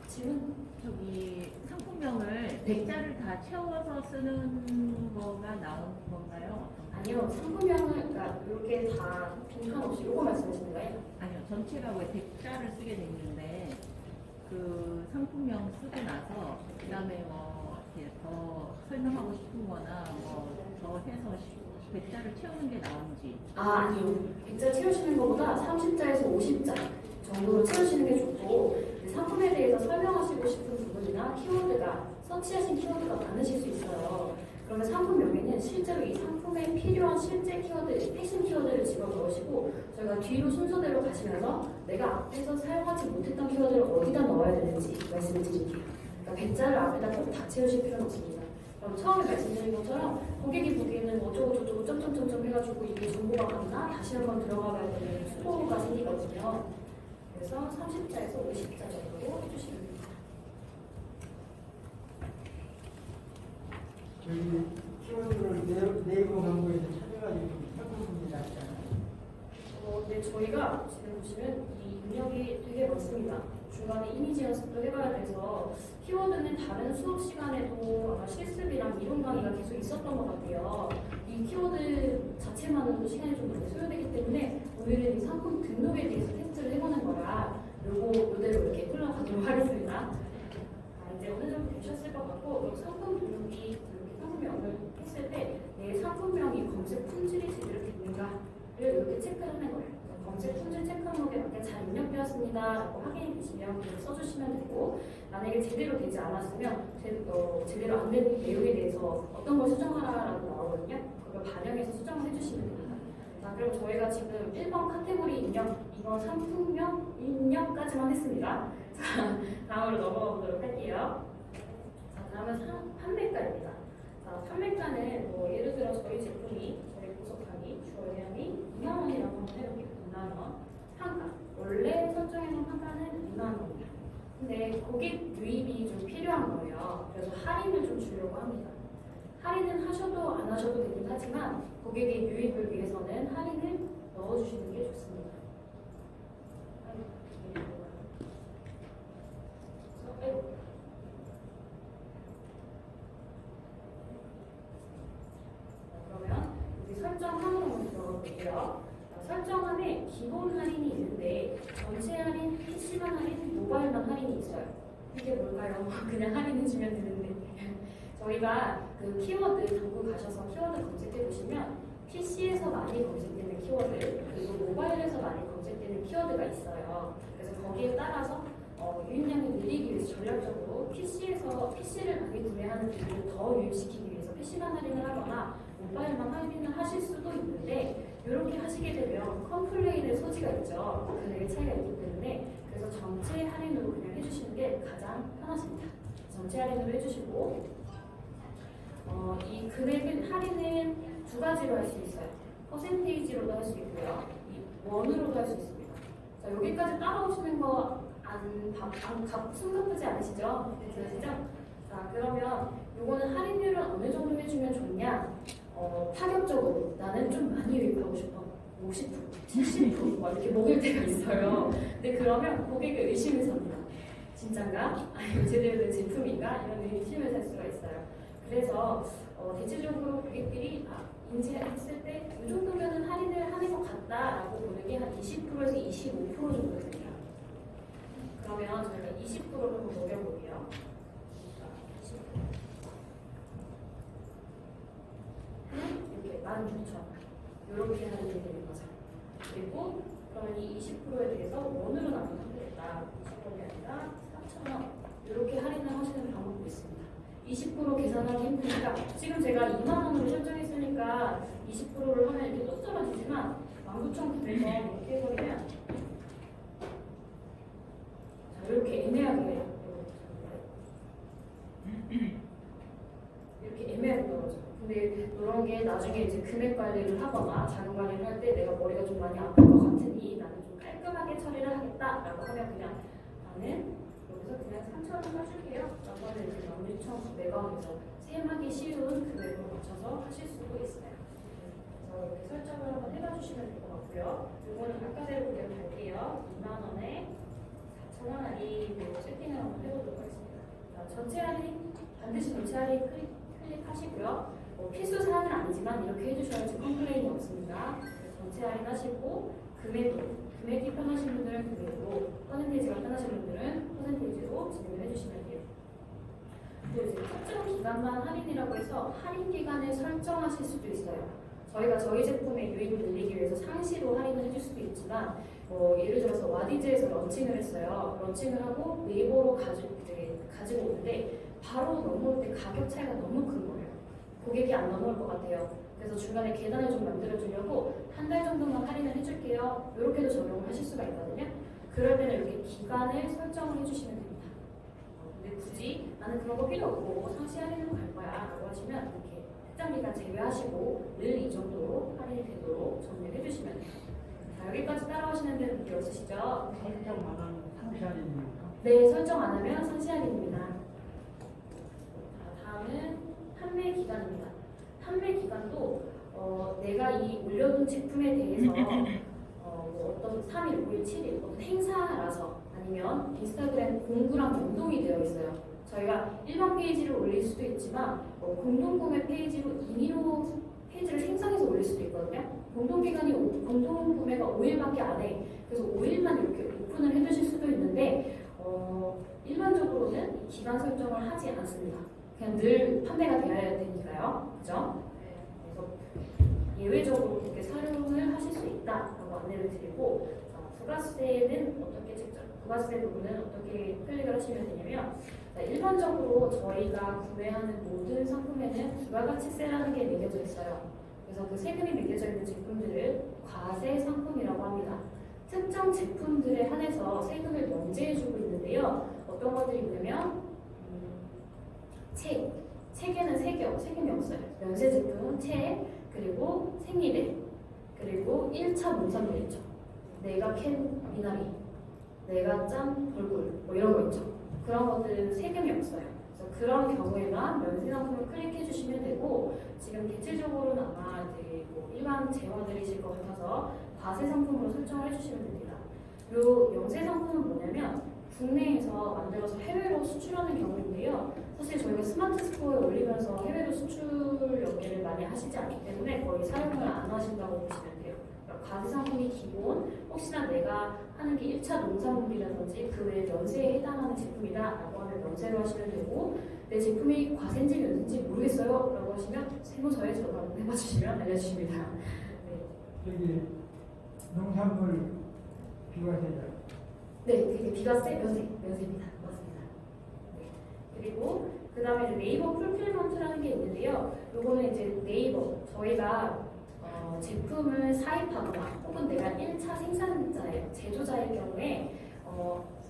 질문? 저기 상품명을 100자를 다 채워서 쓰는 거가 나온 건가요? 아니요, 상품명을 그러니까 이렇게 다 빈칸 없이 요거 말씀하시는 거예요? 아니요, 전체가 왜 100자를 쓰게 됐는데 그 상품명 쓰고 나서 그 다음에 뭐 이렇게 더 설명하고 싶은 거나 뭐 더 해서 100자를 채우는 게 나은지. 아니요. 100자 채우시는 것보다 30자에서 50자 정도로 채우시는 게 좋고 상품에 대해서 설명하시고 싶은 부분이나 키워드가 서치하신 키워드가 많으실 수 있어요. 그러면 상품명에는 실제로 이 상품에 필요한 실제 키워드, 핵심 키워드를 집어넣으시고 저희가 뒤로 순서대로 가시면서 내가 앞에서 사용하지 못했던 키워드를 어디다 넣어야 되는지 말씀을 드릴게요. 그러니까 100자를 앞에다 꼭 다 채우실 필요는 없습니다. 그럼 처음에 말씀드린 것처럼 고객이 보기에는 어쩌고저쩌고 점점점점 해가지고 이게 정보가 맞나? 다시 한번 들어가 봐야 되는 수고가 생기거든요. 그래서 30자에서 50자 정도로 해주시면 됩니다. 저희 키워드를 네이버 광고에서 찾아가지고 상품이 났잖아요. 근데 저희가 지금 보시면 이 입력이 되게 많습니다. 중간에 이미지 연습도 해봐야 돼서 키워드는 다른 수업 시간에도 아마 실습이랑 이론 강의가 계속 있었던 것 같아요. 이 키워드 자체만으로도 시간이 좀 많이 소요되기 때문에 오늘은 이 상품 등록에 대해서 테스트를 해보는 거라 요거 이대로 이렇게 흘러가도록 하겠습니다. 이제 어느 정도 되셨을 것 같고 상품 등록이 이렇게 상품명을 했을 때 내 상품명이 검색 품질이 제대로 됐는가를 이렇게 체크를 하는 거예요. 검색 품질 체크 항목에 맞게 잘 입력되었습니다 라고 확인이 되시면 그렇게 써주시면 되고 만약에 제대로 되지 않았으면 제대로 안 된 내용에 대해서 어떤 걸 수정하라라고 나오거든요. 그걸 반영해서 수정을 해주시면 됩니다. 자, 그럼 저희가 지금 1번 카테고리 입력, 2번 상품명 입력까지만 했습니다. 자, 다음으로 넘어가 보도록 할게요. 자, 다음은 판매가입니다. 자, 판매가는 뭐 예를 들어 저희 제품이 저희 보석하니 주얼리함이 2만 원이라고 한번 해볼게요. 2만 원. 판가. 원래 설정해놓은 판가는 2만 원이에요. 근데 고객 유입이 좀 필요한 거예요. 그래서 할인을 좀 주려고 합니다. 할인은 하셔도 안 하셔도 되긴 하지만 고객의 유입을 위해서는 할인을 넣어주시는 게 좋습니다. 그러면 여기 설정함으로 먼저 들어가 볼게요. 설정함에 기본 할인이 있는데 전체 할인, PC만 할인, 모바일만 할인이 있어요. 이게 뭘까요? 그냥 할인해주면 되는데 저희가 그 키워드 당구 가셔서 키워드 검색해 보시면 PC에서 많이 검색되는 키워드 그리고 모바일에서 많이 검색되는 키워드가 있어요. 그래서 거기에 따라서 유입량을 늘리기 위해서 전략적으로 PC를 많이 구매하는 분들을 더 유입시키기 위해서 PC만 할인을 하거나 모바일만 할인을 하실 수도 있는데 이렇게 하시게 되면 컴플레인의 소지가 있죠. 금액의 차이가 있기 때문에 그래서 전체 할인으로 그냥 해주시는 게 가장 편하십니다. 전체 할인으로 해주시고 이 금액은 할인은 두 가지로 할 수 있어요. 퍼센테이지로도 할 수 있고요. 이 원으로도 할 수 있습니다. 자, 여기까지 따라오시는 거 숨 가쁘지 않으시죠? 괜찮으시죠? 자, 그러면 요거는 할인율을 어느 정도 해주면 좋냐? 파격적으로 나는 좀 많이 유입하고 싶어. 50%, 70% 이렇게 먹을 때가 있어요. 근데 그러면 고객의 의심을 삽니다. 진짠가? 아니면 제대로 된 제품인가? 이런 의심을 살 수가 있어요. 그래서 대체적으로 고객들이 인지했을 때 이 정도면은 할인을 하는 것 같다라고 보는 게 한 20%에서 25% 정도 됩니다. 그러면 저희가 20%를 한번 녹여볼게요. 20%. 이렇게 16,000 이렇게 할인이 되는 거죠. 그리고 그러면 이 20%에 대해서 원으로 나누면 되겠다. 20%가 아니라 4,000원 이렇게 할인을 하시는 방법도 있습니다. 20% 계산하기 힘드니까 지금 제가 2만 원으로 설정했으니까 20%를 하면 이렇게 뚝 떨어지지만 19,900원 이렇게 해버리면 자, 이렇게 애매하게 이렇게 애매하게 떨어져요. 근데 이런 게 나중에 이제 금액 관리를 하거나 자금 관리를 할 때 내가 머리가 좀 많이 아플 것 같으니 나는 좀 깔끔하게 처리를 하겠다라고 하면 그냥 나는 여기서 그냥 3,000원 써줄게요. 라고 하면 이제 16,900원에서 세임하기 쉬운 금액으로 맞춰서 하실 수도 있어요. 그래서 이렇게 설정을 한번 해봐 주시면 될 것 같고요. 이거는 아까대로 그대로 갈게요. 2만원에 4,000원 할인으로 세팅을 한번 해보도록 하겠습니다. 자, 전체 할인, 반드시 전체 할인 클릭하시고요. 필수 사항은 아니지만 이렇게 해주셔야지 컴플레인이 없습니다. 전체 할인 하시고 금액이 편하신 분들은 금액으로, 퍼센테이지가 편하신 분들은 퍼센테이지로 진행을 해주시면 돼요. 그리고 이제 특정 기간만 할인이라고 해서 할인 기간을 설정하실 수도 있어요. 저희가 저희 제품의 유입을 늘리기 위해서 상시로 할인을 해줄 수도 있지만 예를 들어서 와디즈에서 런칭을 했어요. 런칭을 하고 네이버로 가지고 오는데 바로 넘어올 때 가격 차이가 너무 큰 거예요. 고객이 안 넘어올 것 같아요. 그래서 중간에 계단을 좀 만들어주려고 한 달 정도만 할인을 해줄게요. 이렇게도 적용을 하실 수가 있거든요. 그럴 때는 이렇게 기간을 설정을 해주시면 됩니다. 근데 굳이 나는 그런 거 필요 없고 상시 할인으로 갈 거야 라고 하시면 이렇게 특정 기간 제외하시고 늘 이 정도로 할인이 되도록 정리를 해주시면 돼요. 자, 여기까지 따라오시는 데는 문제 없으시죠? 설정만 하면 상시 할인입니까? 네, 설정 안 하면 상시 할인입니다. 자, 다음은 판매 기간입니다. 판매 기간도 내가 이 올려둔 제품에 대해서 어떤 3일, 5일, 7일 어떤 행사라서 아니면 인스타그램 공구랑 연동이 되어 있어요. 저희가 일반 페이지를 올릴 수도 있지만 공동구매 페이지로 임의로 페이지를 생성해서 올릴 수도 있거든요. 공동구매가 5일밖에 안 해. 그래서 5일만 이렇게 오픈을 해주실 수도 있는데 일반적으로는 기간 설정을 하지 않습니다. 그냥 늘 판매가 되어야 되니까요. 그죠? 그래서 예외적으로 그렇게 사용을 하실 수 있다라고 안내를 드리고, 부가세는 어떻게 부가세 부분은 어떻게 클릭을 하시면 되냐면, 일반적으로 저희가 구매하는 모든 상품에는 부가가치세라는 게 매겨져 있어요. 그래서 그 세금이 매겨져 있는 제품들을 과세 상품이라고 합니다. 특정 제품들에 한해서 세금을 면제해주고 있는데요. 어떤 것들이 있냐면 책에는 세금이 없어요. 면세 제품은 책, 그리고 생리대, 그리고 1차 농산물 있죠. 내가 캔 미나리, 내가 짠 벌꿀, 이런 거 있죠. 그런 것들은 세금이 없어요. 그래서 그런 경우에만 면세 상품을 클릭해 주시면 되고, 지금 대체적으로는 아마 이제 일반 재화들이실 것 같아서 과세 상품으로 설정을 해주시면 됩니다. 요 영세 상품은 뭐냐면 국내에서 만들어서 해외로 수출하는 경우인데요. 사실 저희가 스마트 스토어에 올리면서 해외로 수출 연계를 많이 하시지 않기 때문에 거의 사용을 안 하신다고 보시면 돼요. 과세 상품이 기본, 혹시나 내가 하는 게 1차 농산물이라든지 그 외에 면세에 해당하는 제품이다 라고 하면 면세로 하시면 되고, 내 제품이 과세인지 면세인지 모르겠어요 라고 하시면 세무서에 전화를 해봐주시면 알려주십니다. 네. 여기 농산물 비과세자. 네, 그게 비과세, 면세입니다. 맞습니다. 네. 그리고 그 다음에 네이버 풀필먼트라는 게 있는데요. 요거는 이제 네이버, 저희가 제품을 사입하거나 혹은 내가 1차 생산자예요, 제조자일 경우에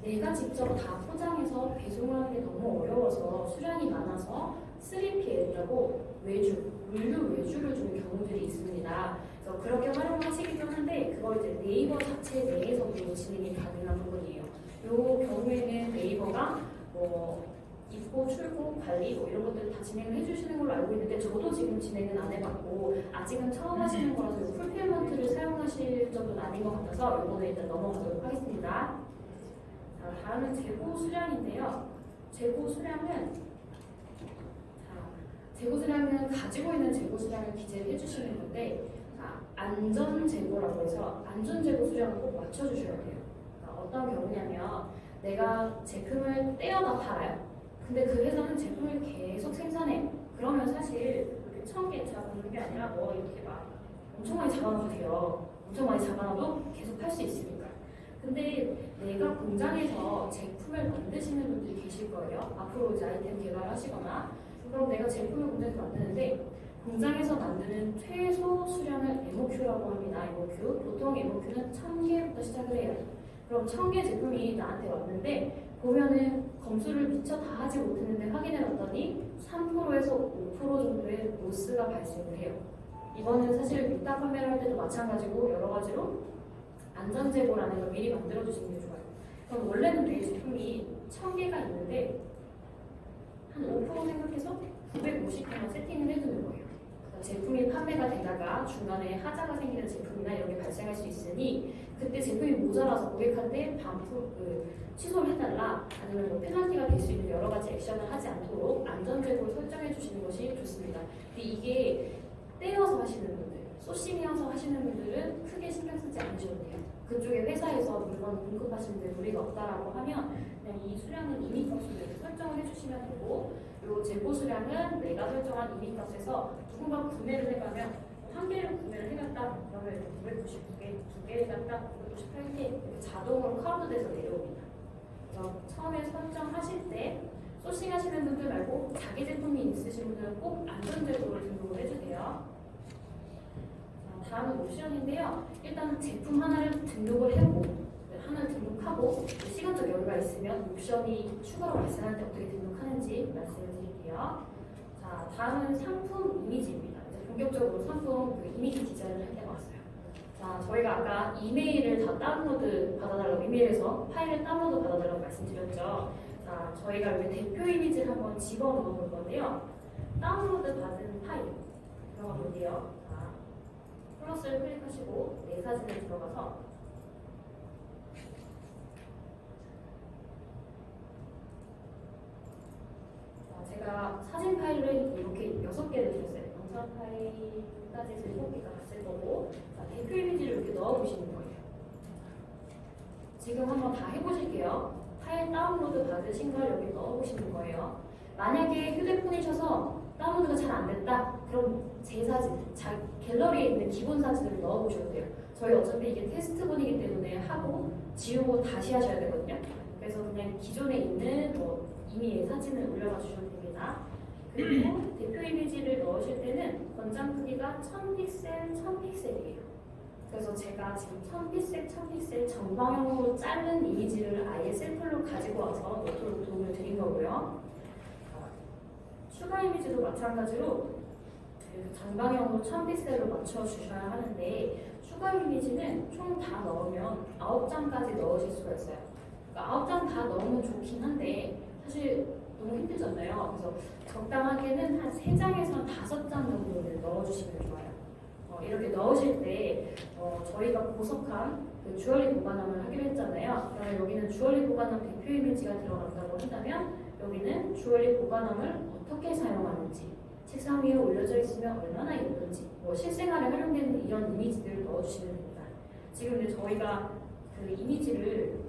내가 직접 다 포장해서 배송을 하는 게 너무 어려워서 수량이 많아서 3PL이라고 물류 외주를 주는 경우들이 있습니다. 그래서 그렇게 활용하시기도 하는데 그걸 이제 네이버 자체 내에서도 진행이 가능한 부분이에요. 이 경우에는 네이버가 입고 출고 관리 이런 것들을 다 진행을 해주시는 걸로 알고 있는데, 저도 지금 진행은 안 해봤고 아직은 처음 하시는 거라서 풀필먼트를 사용하실 정도는 아닌 것 같아서 이거는 일단 넘어가도록 하겠습니다. 자, 다음은 재고 수량인데요. 재고 수량은 재고 수량은 가지고 있는 재고 수량을 기재를 해주시는 건데 안전 재고라고 해서 안전 재고 수량을 꼭 맞춰주셔야 돼요. 그러니까 어떤 경우냐면 내가 제품을 떼어다 팔아요. 근데 그 회사는 제품을 계속 생산해. 그러면 사실 이렇게 1000개 잡아놓는 게 아니라 뭐 이렇게 막 엄청 많이 잡아놔도 돼요. 엄청 많이 잡아놔도 계속 팔 수 있으니까. 근데 내가 공장에서 제품을 만드시는 분들이 계실 거예요. 앞으로 이제 아이템 개발하시거나 그럼 내가 제품을 공장에서 만드는데 공장에서 만드는 최소 수량을 MOQ라고 합니다. MOQ. 보통 MOQ는 1000개부터 시작을 해요. 그럼 1000개 제품이 나한테 왔는데 보면은 검수를 미처 다 하지 못했는데 확인해 봤더니 3%에서 5% 정도의 로스가 발생을 해요. 이거는 사실 밑단 판매를 할 때도 마찬가지고 여러 가지로 안전재고라는 걸 미리 만들어 주시는 게 좋아요. 그럼 원래는 내 제품이 1000개가 있는데 한 5% 생각해서 950개만 세팅을 해두는 거예요. 그러니까 제품이 판매가 되다가 중간에 하자가 생기는 제품이나 이런 게 발생할 수 있으니 그때 제품이 모자라서 고객한테 취소를 해달라 아니면 뭐 페널티가 될 수 있는 여러 가지 액션을 하지 않도록 안전재고를 설정해 주시는 것이 좋습니다. 근데 이게 떼어서 하시는 분들, 소싱이어서 하시는 분들은 크게 신경 쓰지 않으셔도 돼요. 그쪽에 회사에서 물건 공급하시는데 무리가 없다라고 하면 그냥 이 수량은 임의값으로 설정을 해주시면 되고 이 재고 수량은 내가 설정한 임의값에서 누군가 구매를 해가면 한 개를 구매를 해갔다 그러면 999개, 2개 해갔다 998개 이렇게 자동으로 카운트돼서 내려옵니다. 그래서 처음에 설정하실 때 소싱하시는 분들 말고 자기 제품이 있으신 분들은 꼭 안전재고를 등록을 해주세요. 자, 다음은 옵션인데요. 일단 제품 하나를 등록을 해보고 하나를 등록하고 시간적 여유가 있으면 옵션이 추가로 발생할 때 어떻게 등록하는지 말씀을 드릴게요. 자, 다음은 상품 이미지입니다. 이제 본격적으로 상품 이미지 디자인을 할 때가 왔어요. 자, 저희가 아까 이메일을 다 다운로드 받아달라고 이메일에서 파일을 다운로드 받아달라고 말씀드렸죠. 자, 저희가 여기 대표 이미지를 한번 집어넣어 볼 건데요. 다운로드 받은 파일 들어가 볼게요. 자, 플러스를 클릭하시고 내 사진에 들어가서 제가 사진 파일을 이렇게 6개를 드렸어요. 영상 파일까지 해서 7개가 갔을 거고 자, 대표 이미지를 이렇게 넣어보시는 거예요. 지금 한번 다 해보실게요. 파일 다운로드 받으신 걸 여기 넣어보시는 거예요. 만약에 휴대폰이셔서 다운로드가 잘 안 됐다? 그럼 제 사진, 갤러리에 있는 기본 사진을 넣어보셔도 돼요. 저희 어차피 이게 테스트본이기 때문에 하고 지우고 다시 하셔야 되거든요. 그래서 그냥 기존에 있는 이미 사진을 올려가 주셔도 됩니다. 그리고 대표 이미지를 넣으실 때는 권장 크기가 1000픽셀, 1000픽셀이에요. 그래서 제가 지금 1000픽셀, 1000픽셀 정방향으로 자른 이미지를 아예 샘플로 가지고 와서 넣도록 도움을 드린 거고요. 추가 이미지도 마찬가지로 정방향으로 1000픽셀로 맞춰주셔야 하는데 추가 이미지는 총 다 넣으면 9장까지 넣으실 수가 있어요. 그러니까 9장 다 넣으면 좋긴 한데 사실 너무 힘들잖아요. 그래서 적당하게는 한 3장에서 5장 정도를 넣어주시면 좋아요. 이렇게 넣으실 때 저희가 보석함 주얼리 보관함을 하기로 했잖아요. 그러면 여기는 주얼리 보관함 대표 이미지가 들어간다고 한다면 여기는 주얼리 보관함을 어떻게 사용하는지 책상 위에 올려져 있으면 얼마나 예쁜지 실생활에 활용되는 이런 이미지들을 넣어주시면 됩니다. 지금 근데 저희가 그 이미지를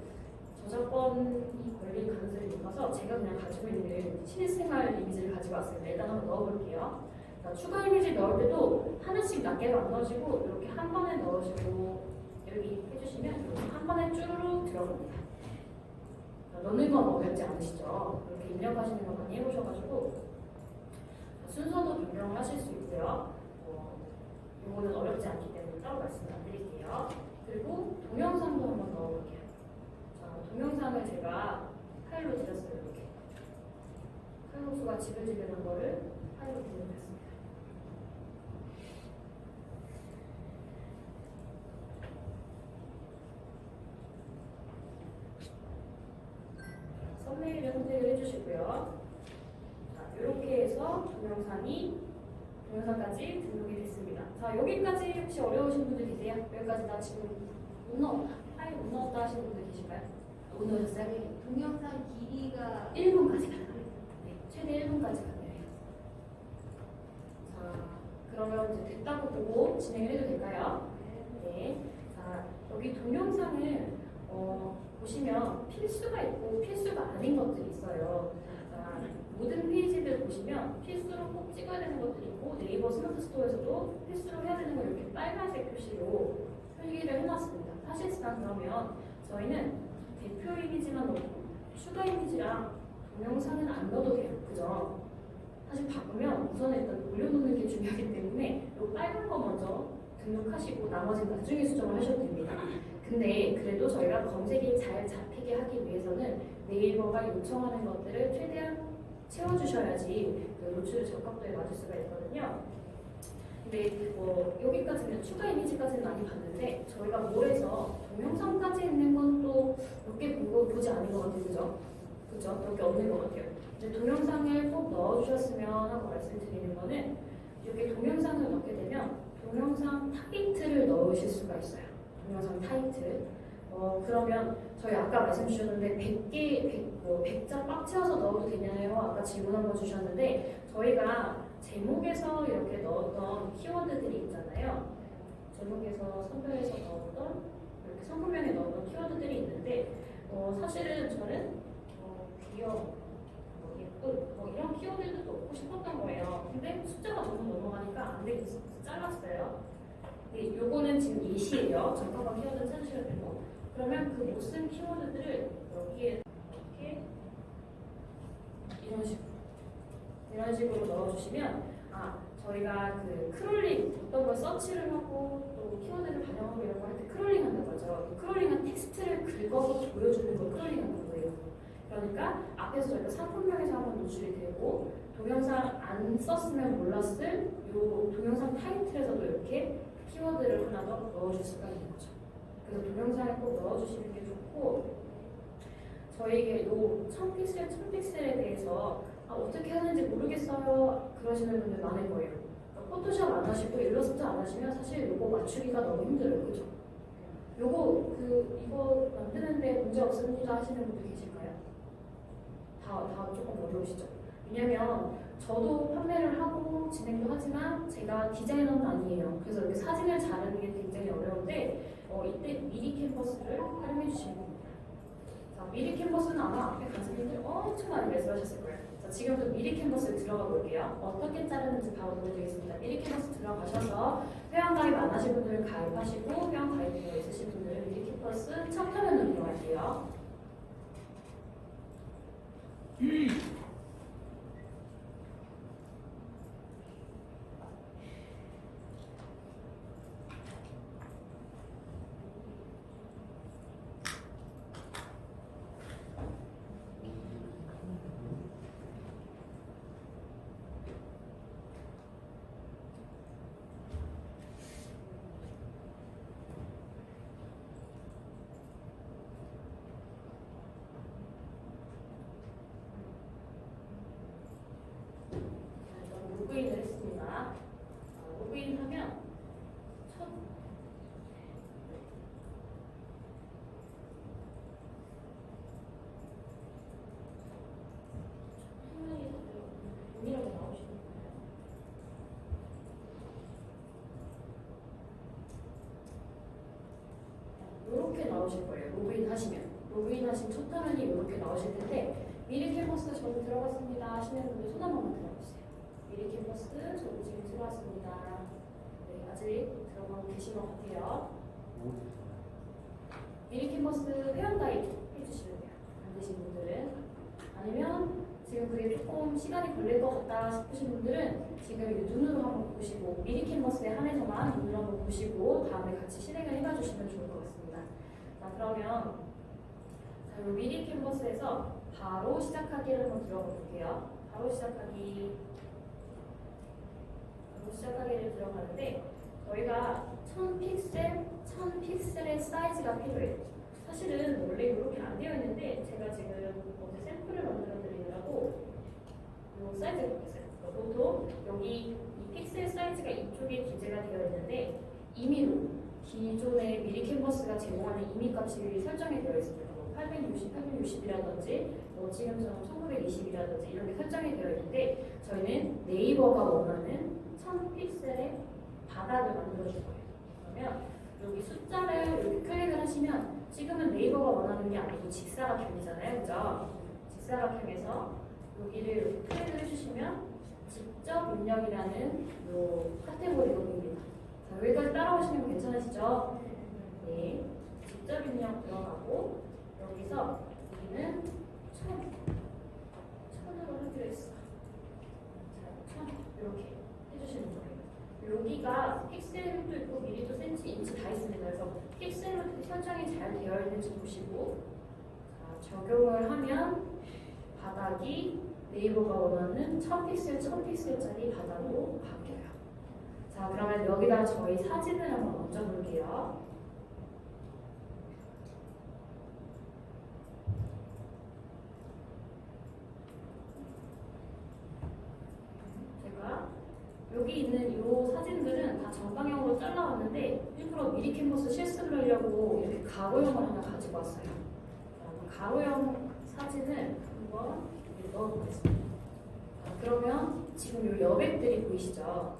저작권이 걸릴 가능성이 높아서 제가 그냥 가지고 있는 실생활 이미지를 가지고 왔습니다. 일단 한번 넣어볼게요. 자, 추가 이미지 넣을 때도 하나씩 낱개로 안 넣으시고 이렇게 한 번에 넣으시고 여기 해주시면 이렇게 한 번에 쭈루룩 들어갑니다. 자, 넣는 건 어렵지 않으시죠? 이렇게 입력하시는 거 많이 해보셔가지고 순서도 변경을 하실 수 있고요. 이거는 어렵지 않기 때문에 따로 말씀 안 드릴게요. 그리고 동영상도 한번 넣어볼게요. 자, 동영상을 제가 파일로 드렸어요. 이렇게 칼국수가 지글지글한 거를 파일로 드렸습니다. 썸네일을 선택을 해주시고요. 자, 이렇게 해서 동영상까지 등록이 됐습니다. 자, 여기까지 혹시 어려우신 분들 계세요? 여기까지 나 지금 못 넣었다. 파일 못 넣었다 하시는 분들 계실까요? 못 넣으셨어요? 동영상 길이가 1분까지 가능해요. 네, 최대 1분까지 가능해요. 진행을 해도 될까요? 네. 자, 여기 동영상을 보시면 필수가 있고 필수가 아닌 것들이 있어요. 자, 모든 페이지들 보시면 필수로 꼭 찍어야 되는 것들이 있고 네이버 스마트 스토어에서도 필수로 해야 되는 걸 이렇게 빨간색 표시로 표기를 해놨습니다. 사실상 그러면 저희는 대표 이미지만 넣고 추가 이미지랑 동영상은 안 넣어도 돼요. 그죠? 사실 바꾸면 우선 일단 올려놓는 게 중요하기 때문에 이 빨간 거 먼저 등록하시고 나머지는 나중에 수정을 하셔도 됩니다. 근데 그래도 저희가 검색이 잘 잡히게 하기 위해서는 네이버가 요청하는 것들을 최대한 채워주셔야지 그 노출 적합도에 맞을 수가 있거든요. 근데 여기까지는 추가 이미지까지는 많이 봤는데 저희가 몰에서 동영상까지 있는 건 또 몇 개 보지 않은 것 같아요. 그죠? 그죠? 몇 개 없는 것 같아요. 근데 동영상을 꼭 넣어주셨으면 하고 말씀드리는 거는 여기 동영상을 넣게 되면 동영상 타이틀을 넣으실 수가 있어요. 동영상 타이틀. 그러면 저희 아까 말씀 주셨는데 100자 꽉 채워서 넣어도 되냐요? 아까 질문 한번 주셨는데 저희가 제목에서 이렇게 넣었던 키워드들이 있잖아요. 제목에서 선별해서 넣었던 이렇게 상품명에 넣었던 키워드들이 있는데 사실은 저는 귀여워, 예쁜 이런 키워드도 넣고 싶었던 거예요. 근데 숫자가 너무 넘어가니까 안 되겠어. 잘랐어요. 네, 요거는 지금 예시예요. 적합한 키워드 찾으셔야 되고 그러면 그 못 쓴 키워드들을 여기에 이렇게 이런 식으로 넣어주시면 저희가 그 크롤링 어떤 걸 서치를 하고 또 키워드를 반영하고 이런 거 할 때 크롤링 한다고 하죠. 크롤링은 텍스트를 긁어서 보여주는 걸 크롤링 한다고 해요. 그러니까 앞에서 저희가 상품명에서 한번 노출이 되고 동영상 안 썼으면 몰랐을 이 동영상 타이틀에서도 이렇게 키워드를 하나 더 넣어줄 수가 있는 거죠. 그래서 동영상에 꼭 넣어주시는 게 좋고 저희에게 이 1000픽셀에 대해서 어떻게 하는지 모르겠어요 그러시는 분들 많을 거예요. 그러니까 포토샵 안 하시고 일러스트 안 하시면 사실 이거 맞추기가 너무 힘들어요. 그죠? 이거 만드는데 문제 없습니다 하시는 분들 계실까요? 다 조금 어려우시죠? 왜냐면 저도 판매를 하고 진행도 하지만 제가 디자이너는 아니에요. 그래서 이렇게 사진을 자르는 게 굉장히 어려운데 이때 미리 캔버스를 활용해 주시면 됩니다. 자, 미리 캔버스는 아마 앞에 강사님들 엄청 많이 말씀하셨을 거예요. 자, 지금부터 미리 캔버스에 들어가 볼게요. 어떻게 자르는지 바로 보여드리겠습니다. 미리 캔버스 들어가셔서 회원 가입 안 하신 분들 가입하시고 회원 가입되어 있으신 분들은 미리 캔버스 첫 화면으로 들어갈게요. 로그인을 했습니다. 로그인하면 첫 화면이 동일하게 나오시는 거예요. 이렇게 나오실 거예요. 로그인하신 첫 화면이 이렇게 나오실 텐데 미리 캔버스 저도 들어갔습니다 하시는 분들 손 한 번만 들어주세요. 미리 캔버스 저도 지금 들어왔습니다. 네, 아직 들어가고 계신 것 같아요. 미리 캔버스 회원 가입 해주시면 돼요. 안 되신 분들은. 아니면 지금 그게 조금 시간이 걸릴 것 같다 싶으신 분들은 지금 눈으로 한번 보시고 미리 캔버스에 한해서만 눈으로 한번 보시고 다음에 같이 실행을 해봐주시면 좋을 것 같습니다. 자, 그러면 이 미리 캔버스에서 바로 시작하기를 한번 들어가 볼게요. 바로 시작하기를 들어가는데 저희가 1000픽셀의 사이즈가 필요해요. 사실은 원래 이렇게 안 되어 있는데 제가 지금 어제 샘플을 만들어 드리느라고 이 사이즈가 이렇게 있어요. 보통 여기 이 픽셀 사이즈가 이쪽에 기재가 되어 있는데 임의로 기존의 미리 캔버스가 제공하는 임의 값이 설정이 되어 있습니다. 860, 860이라든지 지금처럼 1920이라든지 이렇게 설정이 되어 있는데 저희는 네이버가 원하는 1000픽셀의 바닥을 만들어줄 거예요. 그러면 여기 숫자를 이렇게 클릭을 하시면 지금은 네이버가 원하는 게 아니고 직사각형이잖아요. 그죠? 직사각형에서 여기를 이렇게 클릭을 해주시면 직접 입력이라는 요 카테고리가 보입니다. 자, 여기까지 따라오시면 괜찮으시죠? 네. 직접 입력 들어가고 여기서 여기는 1000으로 하기로 했어. 자, 1000 이렇게 해주시는 거예요. 여기가 픽셀도 있고 미리도 센치, 인치 다 있습니다. 그래서 픽셀로 설정이 잘 되어 있는지 보시고 자, 적용을 하면 바닥이 네이버가 원하는 1000픽셀, 1000픽셀짜리 바닥으로 바뀌어요. 자, 그러면 여기다 저희 사진을 한번 얹어볼게요. 제가 여기 있는 이 사진들은 다 정방향으로 잘라왔는데 일부러 미리 캔버스 실습을 하려고 이렇게 가로형을 하나 가지고 왔어요. 자, 가로형 사진을 한번 넣어보겠습니다. 자, 그러면 지금 이 여백들이 보이시죠? 자,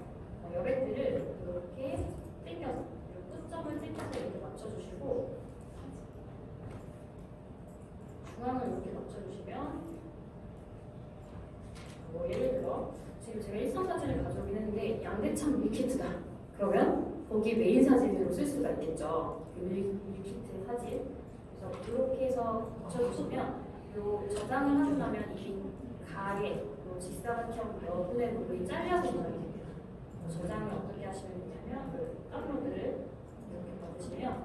여백들을 이렇게 당겨서 끝점을 당겨서 이렇게 맞춰주시고 중앙을 이렇게 맞춰주시면 뭐 예를 들어 지금 제가 일상 사진을 가져오긴 했는데 양대창 밀키트다. 그러면 거기 메인 사진으로 쓸 수가 있겠죠. 밀키트 사진. 그래서 이렇게 해서 붙여주시면 요 저장을 하고 나면 이 가게, 요 직사각형 여분의 부분이 잘려서 저장이 됩니다. 저장을 어떻게 하시면 되냐면 다운로드를 이렇게 받으시면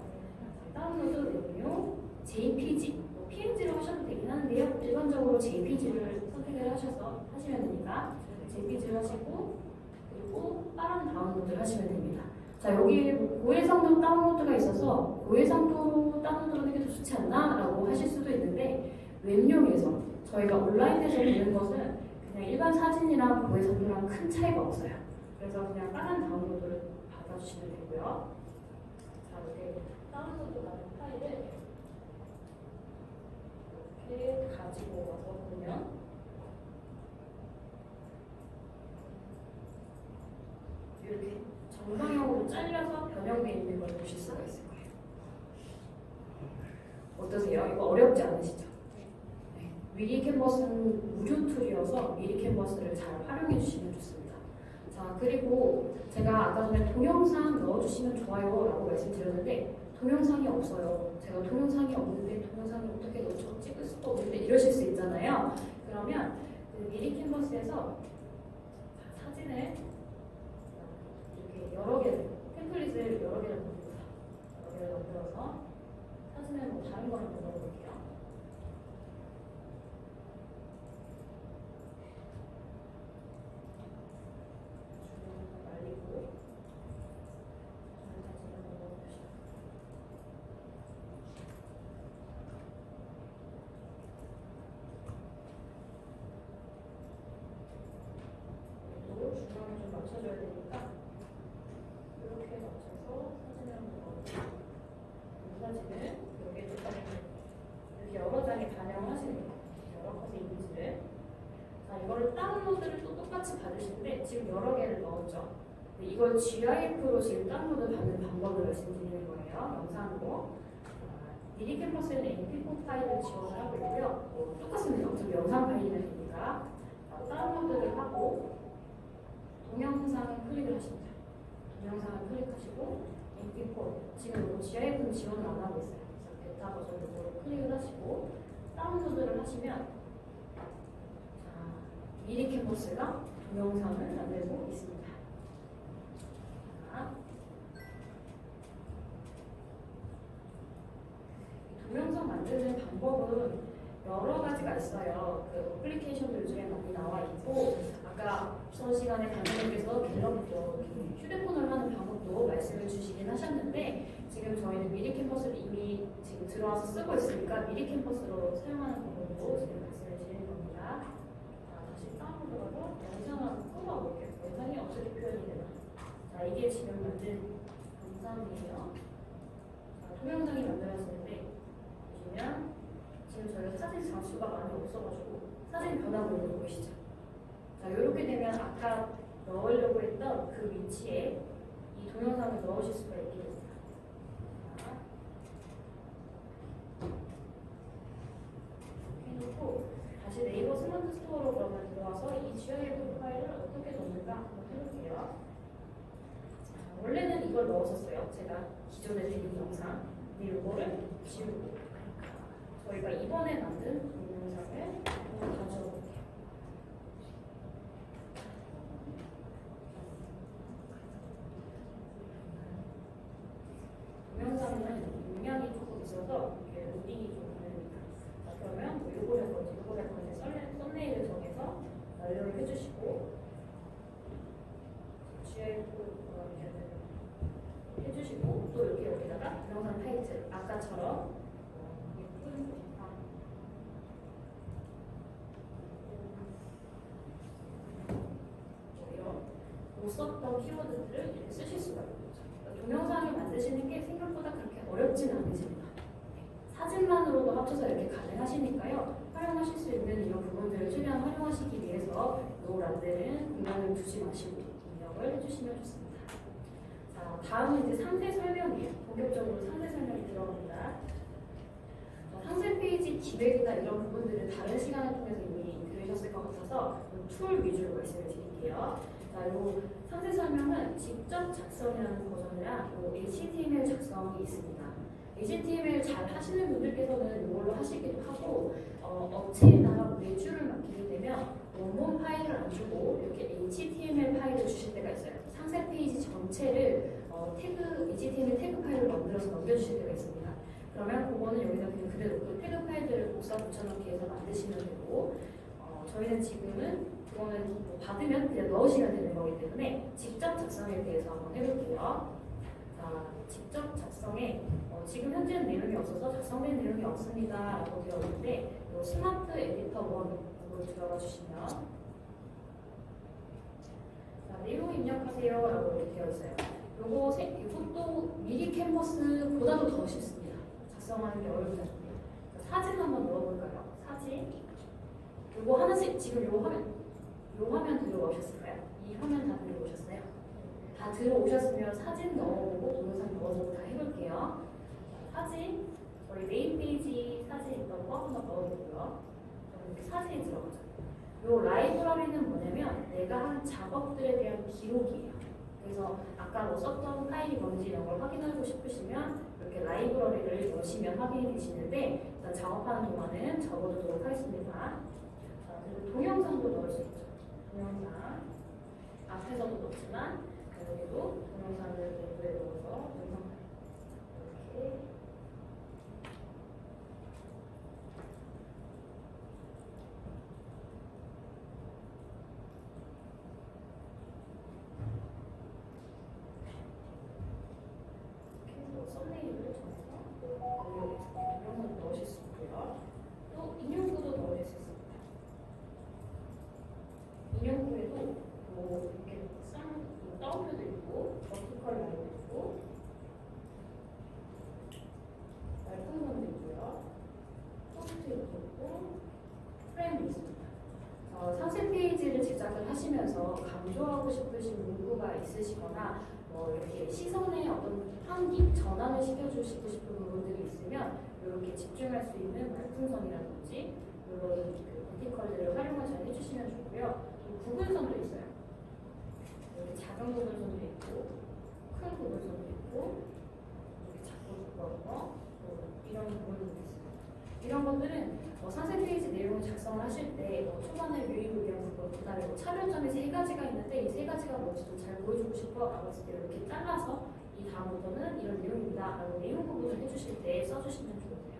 다운로드 메뉴 JPG, PNG로 하셔도 되긴 하는데요. 일반적으로 JPG를 선택을 하시면 되니까 JPG를 하시고 그리고 빠른 다운로드를 하시면 됩니다. 자, 여기에 고해상도 다운로드가 있어서 고해상도로 다운로드가 되게 더 좋지 않나? 라고 하실 수도 있는데 웹용에서 저희가 온라인에서 보는 것은 그냥 일반 사진이랑 고해상도랑 큰 차이가 없어요. 그래서 그냥 빠른 다운로드를 받아주시면 되고요. 자, 이렇게 다운로드 받은 파일을 이렇게 가지고 와서 보면 이렇게 정방향으로 잘려서 변형되어 있는 걸 보실 수가 있을 거예요. 어떠세요? 이거 어렵지 않으시죠? 네. 미리 캔버스는 무료 툴이어서 미리 캔버스를 잘 활용해 주시면 좋습니다. 자, 그리고 제가 아까 전에 동영상 넣어주시면 좋아요 라고 말씀드렸는데 동영상이 없어요. 제가 동영상이 없는데 동영상을 어떻게 넣어서 찍을 수도 없는데 이러실 수 있잖아요. 그러면 그 미리 캔버스에서 사진을 이렇게 여러 개를 템플릿을 여러 개를 만듭니다. 여러 개를 만들어서 사진을 뭐 다른 거 한번 넣어볼게요. 말리고 다른 사진을 한번 넣어봅시다. 또 중앙에 좀 맞춰줘야 되니까 이렇게 맞춰서 사진을 한번 넣어볼게요. 이 사진을 여기에다가 이렇게 여러 장에 반영하시는 거예요. 여러 컷의 이미지를. 자, 이거를 다운로드를 또 똑같이 받으시는데 지금 여러 개를 넣었죠. 근데 이걸 GIF로 지금 다운로드 받는 방법을 말씀드리는 거예요. 영상으로. 미리 캔버스에는 MP4 파일을 지원을 하고 있고요. 똑같습니다. 어차피 영상 파일이면 되니까. 다운로드를 하고 동영상을 클릭을 하십니다. 동영상을 클릭하시고 MP4 지금 이거 GIF는 지원을 안 하고 있어요. 그래서 베타 버전 이거를 클릭을 하시고 다운로드를 하시면 자, 미리 캔버스가 동영상을 만들고 있습니다. 자, 동영상 만드는 방법은 여러 가지가 있어요. 그 어플리케이션도 요즘에 많이 나와 있고 아까 앞선 시간에 강사님께서 갤럽도 휴대폰으로 하는 방법도 말씀을 주시긴 하셨는데 지금 저희는 미리 캔버스를 이미 지금 들어와서 쓰고 있으니까 미리 캔버스로 사용하는 방법으로 지금 말씀을 드리는 겁니다. 자, 다시 다운로드하고 영상을 한번 뽑아볼게요. 영상이 어떻게 표현이 되나. 자, 이게 지금 만든 영상이에요. 자, 동영상이 만들어지는데 보시면 지금 저희가 사진 장수가 많이 없어가지고 사진 변하고 있는 거 보이시죠? 자, 이렇게 되면 아까 넣으려고 했던 그 위치에 이 이 동영상을 넣으실 수가 있겠습니다. 해놓고 다시 네이버 스마트 스토어로 그러면 들어와서 이 GIF 파일을 어떻게 넣는가 한번 해볼게요. 자, 원래는 이걸 넣었었어요. 제가 기존에 드린 영상. 근데 이거를 지우고 저희가 이번에 만든 동영상을 한번 가져와 볼게요. 동영상은 용량이 조금 있어서 이렇게 로딩이 좀 걸립니다. 자, 그러면 뭐 요걸 할 건지 요걸 할 건지 썸네일을 정해서 완료를 해주시고 GIF 해주시고 또 이렇게 여기다가 동영상 타이틀 아까처럼 예쁜 이런 못 썼던 키워드들을 이렇게 쓰실 수가 있는 거죠. 동영상을 만드시는 게 생각보다 그렇게 어렵진 않으십니다. 사진만으로도 합쳐서 이렇게 가능하시니까요. 활용하실 수 있는 이런 부분들을 최대한 활용하시기 위해서 노란데는 공간을 두지 마시고 입력을 해주시면 좋습니다. 자, 다음은 이제 상세 설명이에요. 본격적으로 상세 설명이 들어갑니다. 상세 페이지 기획이나 이런 부분들은 다른 시간을 통해서 이미 들으셨을 것 같아서 툴 위주로 말씀을 드릴게요. 자, 요 상세 설명은 직접 작성이라는 버전이랑 HTML 작성이 있습니다. HTML 잘 하시는 분들께서는 이걸로 하시기도 하고 업체에다가 외주를 맡기게 되면 원본 파일을 안 주고 이렇게 HTML 파일을 주실 때가 있어요. 상세 페이지 전체를 HTML 태그 파일을 만들어서 넘겨주실 때가 있습니다. 그러면 그거는 여기다 그냥 그대로 그 태그 파일들을 복사 붙여넣기 해서 만드시면 되고 저희는 지금은 그거는 뭐 받으면 그냥 넣으시면 되는 거기 때문에 직접 작성에 대해서 한번 해볼게요. 자, 직접 작성에 지금 현재는 내용이 없어서 작성된 내용이 없습니다 라고 되어 있는데 스마트 에디터 1으로 들어가 주시면 자, 내용 입력하세요 라고 이렇게 되어 있어요. 이것도 미리 캔버스보다도 더 쉽습니다. 작성하는 게 어렵지 않고요. 사진 한번 넣어볼까요? 사진. 요거 하나씩 지금 요 화면 들어오셨을까요? 이 화면 다 들어오셨어요? 다 들어오셨으면 사진 넣어보고 동영상 넣어보고 다 해볼게요. 자, 사진 저희 메인 페이지 사진 있던 거 한번 넣어보고요. 이렇게 사진이 들어가죠. 요 라이브러리는 뭐냐면 내가 한 작업들에 대한 기록이에요. 그래서 아까 뭐 썼던 파일이 뭔지 이런 걸 확인하고 싶으시면 이렇게 라이브러리를 넣으시면 확인이 되시는데 일단 작업하는 동안은 적어두도록 하겠습니다. 자, 그리고 동영상도 넣을 수 있죠. 동영상 앞에서도 넣지만 여기도 동영상을 내부에 넣어서 영상 이렇게 썸네일을 정해서 동영상을 넣으실 수 있고요. 또 인용구도 넣으실 수 있습니다. 인용구에도 뭐 이렇게 따옴표도 있고 버티컬 라인도 있고 말풍선도 있고요. 포스트잇도 있고 프레임도 있습니다. 상세 페이지를 제작을 하시면서 강조하고 싶으신 문구가 있으시거나 이렇게 시선의 어떤 환기 전환을 시켜주시고 싶은 부분들이 있으면 이렇게 집중할 수 있는 말풍선이라든지 이런 그 버티컬들을 활용을 잘 해주시면 좋고요. 또 구분선도 있어요. 이렇게 작은 구분선도 있고 큰 구분선도 있고 이렇게 작고 두꺼운 거 이런 부분도 있습니다. 이런 것들은 상세 페이지 내용을 작성을 하실 때 초반에 유의를 위한 부분, 그 다음에 차별점이 세 가지가 있는데 이 세 가지가 뭔지도 잘 보여주고 싶어 라고 했을 때 이렇게 잘라서 이 다음부터는 이런 내용입니다 라고 내용 부분을 해주실 때 써주시면 좋고요.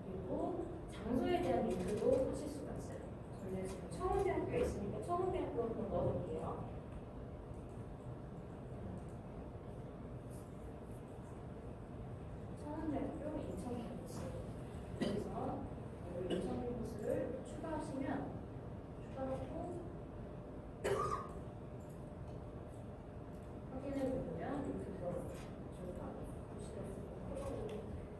그리고 장소에 대한 링크도 하실 수가 있어요. 저희는 지금 청운대학교에 있으니까 청운대학교 한번 넣어볼게요. 청운대학교 인천 캠퍼스. 여기서 인천 캠퍼스를 추가하시면 추가하고 확인해 보면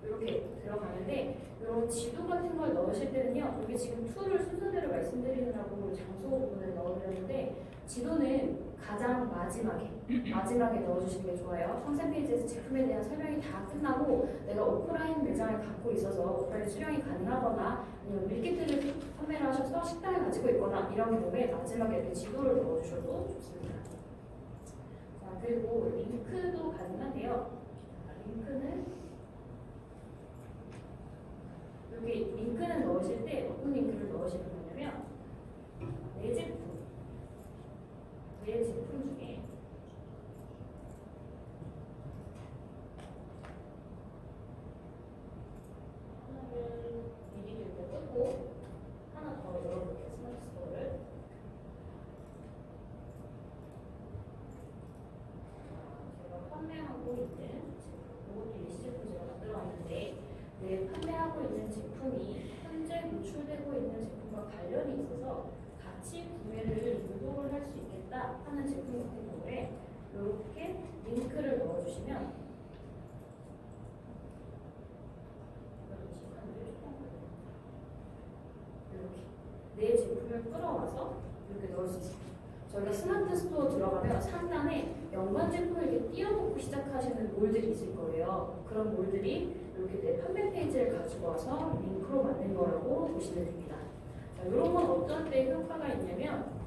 이렇게 들어가는데 이런 지도 같은 걸 넣으실 때는요. 여기 지금 툴을 순서대로 말씀드리느라고 장소 부분을 넣어드렸는데 지도는 가장 마지막에 넣어주시는 게 좋아요. 상세 페이지에서 제품에 대한 설명이 다 끝나고 내가 오프라인 매장을 갖고 있어서 오프라인 수령이 가능하거나 아니면 밀키트를 판매를 하셔서 식당을 가지고 있거나 이런 경우에 마지막에 이렇게 지도를 넣어주셔도 좋습니다. 자, 그리고 링크도 가능한데요. 링크는 여기 링크는 넣으실 때 어떤 링크를 넣으시는 거냐면 내 제품 중에 하나를 미리 이렇게 뜯고 하나 더 열어볼게요. 스마트 스토어를. 제가 판매하고 있는 이것도 일시제품 제가 만들어왔는데 판매하고 있는 제품이 현재 노출되고 있는 제품과 관련이 있어서 같이 구매를 유도를 할 수 있겠다 하는 제품 같은 경우에 이렇게 링크를 넣어주시면 이렇게 내 제품을 끌어와서 이렇게 넣을 수 있습니다. 저희가 스마트 스토어 들어가면 상단에 연관 제품을 이렇게 띄워놓고 시작하시는 몰들이 있을 거예요. 그런 몰들이 이렇게 내 판매 페이지를 가지고 와서 링크로 만든 거라고 보시면 됩니다. 자, 이런 건 어떤 때 효과가 있냐면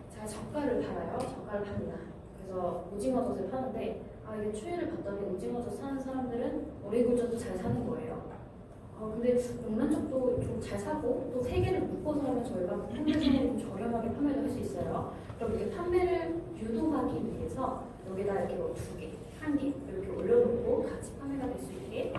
자, 저가를 팔아요. 저가를 팝니다. 그래서 오징어젓을 파는데 이게 추이를 봤더니 오징어젓 사는 사람들은 오리굴젓도 잘 사는 거예요. 근데 명란젓도 좀 잘 사고 또 3개를 묶어서 하면 저희가 판매성으로 좀 저렴하게 판매를 할 수 있어요. 그럼 이렇게 판매를 유도하기 위해서 여기다 이렇게 뭐 2개, 1개 이렇게 올려놓고 같이 판매가 될 수 있게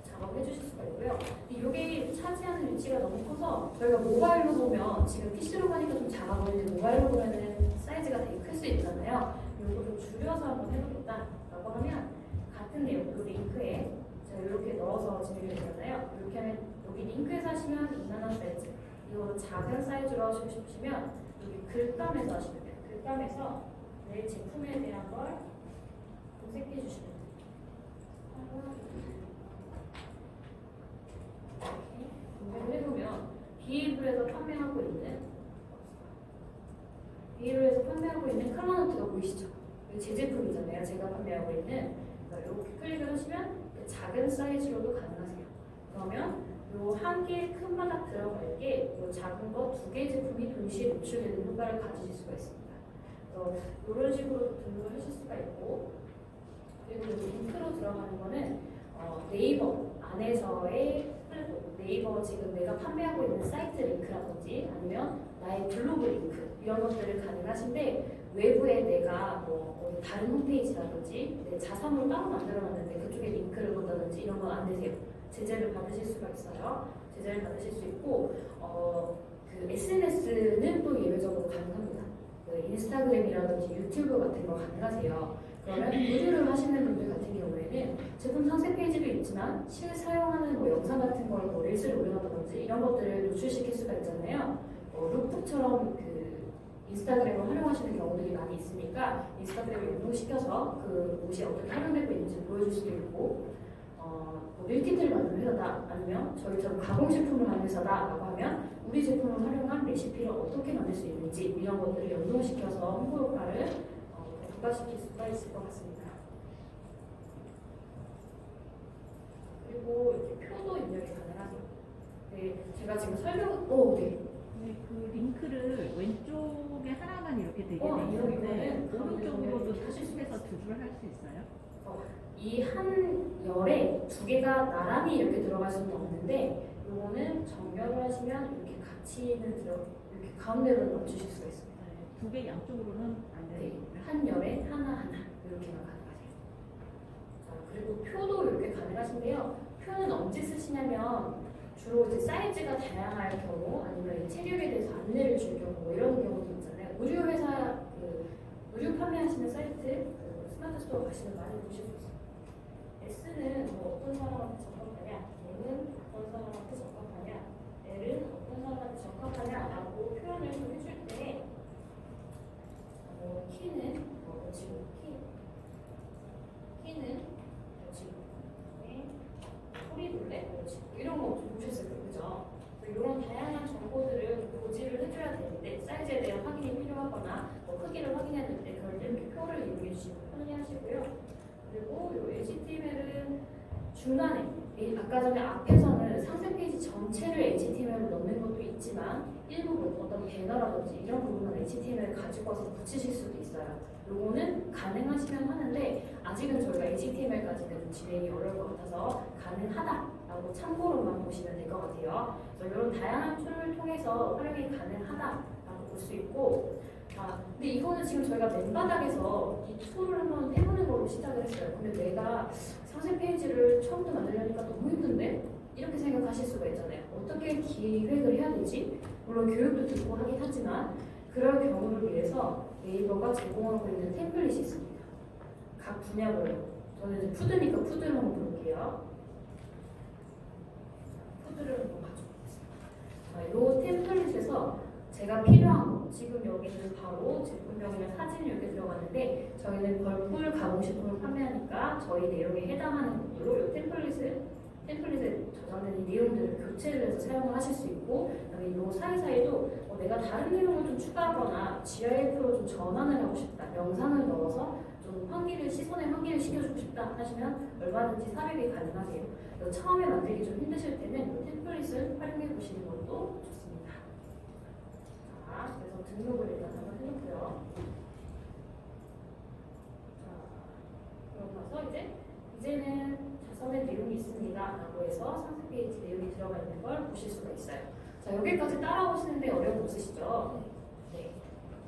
작업해 주실 수가 있고요. 이게 차지하는 위치가 너무 커서 저희가 모바일로 보면 지금 PC로 가니까 좀 작아 보이는데 모바일로 보면은 사이즈가 되게 클 수 있잖아요. 이거 좀 줄여서 한번 해보겠다라고 하면 같은 내용, 그 링크에 제가 이렇게 넣어서 진행을 되잖아요. 이렇게 하면 여기 링크에서 하시면 2만원 사이즈, 이거 작은 사이즈로 하시고 싶으시면 여기 글감에서 하시면 돼요. 글감에서 내 제품에 대한 걸 검색해 주시면 돼요. 이렇게 검색을 해보면 비에이블에서 판매하고 있는 칼라노트가 보이시죠? 이거 제 제품이잖아요. 제가 판매하고 있는. 이렇게 클릭을 하시면 작은 사이즈로도 가능하세요. 그러면 요 한 개의 큰 바닥 들어갈 게 요 작은 거 2개 제품이 동시에 노출되는 효과를 가지실 수가 있습니다. 이런 식으로 등록을 하실 수가 있고, 그리고 여기 링크로 들어가는 거는 네이버 안에서의 플랫폼, 네이버 지금 내가 판매하고 있는 사이트 링크라든지 아니면 나의 블로그 링크 이런 것들을 가능하신데, 외부에 내가 뭐 다른 홈페이지라든지 내 자사몰 따로 만들어놨는데 그쪽에 링크를 건다든지 이런 건 안 되세요. 제재를 받으실 수가 있어요. 제재를 받으실 수 있고, 그 SNS는 또 예외적으로 가능합니다. 그 인스타그램이라든지 유튜브 같은 거 가능하세요. 그러면 무료를 하시는 분들 같은 경우에는 제품 상세 페이지도 있지만 실사용하는 뭐 영상 같은 걸 뭐 릴스를 올려놓다든지 이런 것들을 노출시킬 수가 있잖아요. 룩북처럼 그 인스타그램을 활용하시는 경우들이 많이 있으니까 인스타그램을 연동시켜서 그 옷이 어떻게 활용되고 있는지 보여줄 수도 있고, 뭐 밀키트를 만드는 회사다 아니면 저희처럼 가공식품을 하는 회사다라고 하면 우리 제품을 활용한 레시피를 어떻게 만들 수 있는지 이런 것들을 연동시켜서 홍보 효과를 부과시킬 수가 있을 것 같습니다. 그리고 이렇게 표도 입력이 가능하세요. 네, 제가 지금 네, 그 링크를 왼쪽에 하나만 이렇게 되게 이거는 되는데 오른쪽으로도 하실 수 해서 2줄 할 수 있어요? 이 한 열에 2개가 나란히 이렇게 들어갈 수는 없는데, 요거는 정렬을 하시면 이렇게 같이는 이렇게 가운데로 맞추실 수가 있습니다. 2개 양쪽으로는 안 네, 되는 한 열에 하나 이렇게만 가능하세요. 자, 그리고 표도 이렇게 가능하신데요. 표는 언제 쓰시냐면 주로 이제 사이즈가 다양할 경우 아니면 체력에 대해서 안내를 줄 경우 뭐 이런 경우도 있잖아요. 의류 회사 의류 판매하시는 사이트 스마트 스토어 가시면 많이 보실 수 있어요. S는 뭐 어떤 사람한테 적합하냐, M은 어떤 사람한테 적합하냐, L은 어떤 사람한테 적합하냐라고 표현을 좀 해줄 때, 키는 지금 키는 지금 소리둘레 이런 거 좀 보셨을 거예요, 그죠? 이런 다양한 정보들을 고지를 해줘야 되는데 사이즈에 대한 확인 하거나 뭐 크기를 확인해야 될 때 그럴 때 이렇게 표를 이용해 주시면 편하게 하시고요. 그리고 이 HTML은 중간에 아까 전에 앞에서는 상세 페이지 전체를 HTML로 넣는 것도 있지만 일부분 어떤 배너라든지 이런 부분은 HTML을 가지고 와서 붙이실 수도 있어요. 요거는 가능하시면 하는데 아직은 저희가 HTML까지는 진행이 어려울 것 같아서 가능하다라고 참고로만 보시면 될 것 같아요. 그래서 이런 다양한 툴을 통해서 활용이 가능하다라고 볼 수 있고 근데 이거는 지금 저희가 맨바닥에서 이 툴을 한번 해보는 걸로 시작을 했어요. 근데 내가 상세 페이지를 처음부터 만들려니까 너무 힘든데? 이렇게 생각하실 수가 있잖아요. 어떻게 기획을 해야 되지? 물론 교육도 듣고 하긴 하지만 그럴 경우를 위해서 네이버가 제공하고 있는 템플릿이 있습니다. 각 분야별로. 저는 이제 푸드니까 푸드를 한번 볼게요. 푸드를 한번 가져보겠습니다. 이 템플릿에서 제가 필요한 거, 지금 여기는 바로 제품명이랑 사진이 이렇게 들어갔는데 저희는 벌꿀 가공식품을 판매하니까 저희 내용에 해당하는 것으로 이 템플릿에 저장된 이 내용들을 교체를 해서 사용을 하실 수 있고 그다음에 이 사이사이도 내가 다른 내용을 좀 추가하거나 GIF로 좀 전환을 하고 싶다, 영상을 넣어서 좀 시선에 환기를 시켜주고 싶다 하시면 얼마든지 삽입이 가능하세요. 그래서 처음에 만들기 좀 힘드실 때는 이 템플릿을 활용해 보시는 것도 좋습니다. 자, 그래서 등록을 일단 한번 해놓고요. 자, 그러고 나서 이제는 자선의 내용이 있습니다 라고 해서 상세 페이지 내용이 들어가 있는 걸 보실 수가 있어요. 자, 여기까지 따라오시는데 어려움 없으시죠? 네.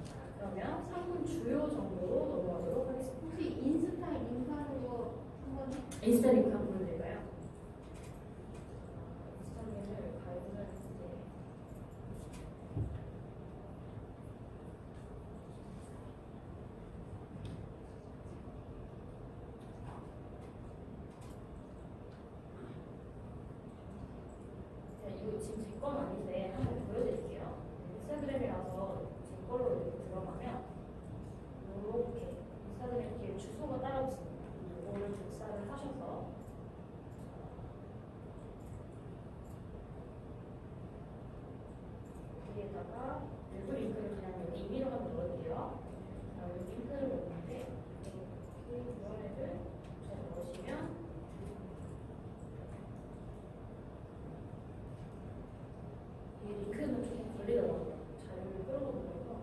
자, 그러면 상품 주요 정보로 넘어가도록 하겠습니다. 혹시 인스타 링크하는 거 한번 인스타 링크 한번 보여드릴까요? 인스타 링크를 가입을 했는데 이거 지금 제 건 아닌데 한번 보여드릴게요. 인스타그램이라서 제 걸로 이렇게 들어가면 이렇게 인스타그램 뒤에 주소가 따라붙습니다. 이거를 복사를 하셔서 여기에다가 일부 링크를 그냥 여기 이미로 한번 넣어드릴게요. 자, 여기 링크를 넣는데 이 URL을 잘 넣으시면 이 링크는 조금 걸리더라고요. 자료를 끌어오면서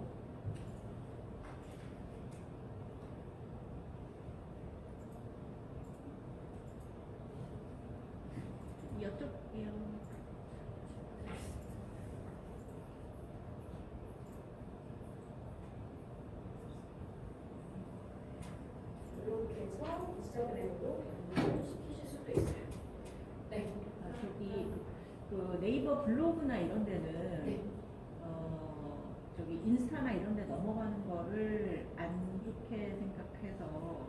여쭤볼게요. 이렇게 해서 인스타그램으로 연결을 시키실 수도 있어요. 네. 저기 그 네이버 블로그나 이런 데는 네. 저기 인스타나 이런 데 넘어가는 거를 안 좋게 생각해서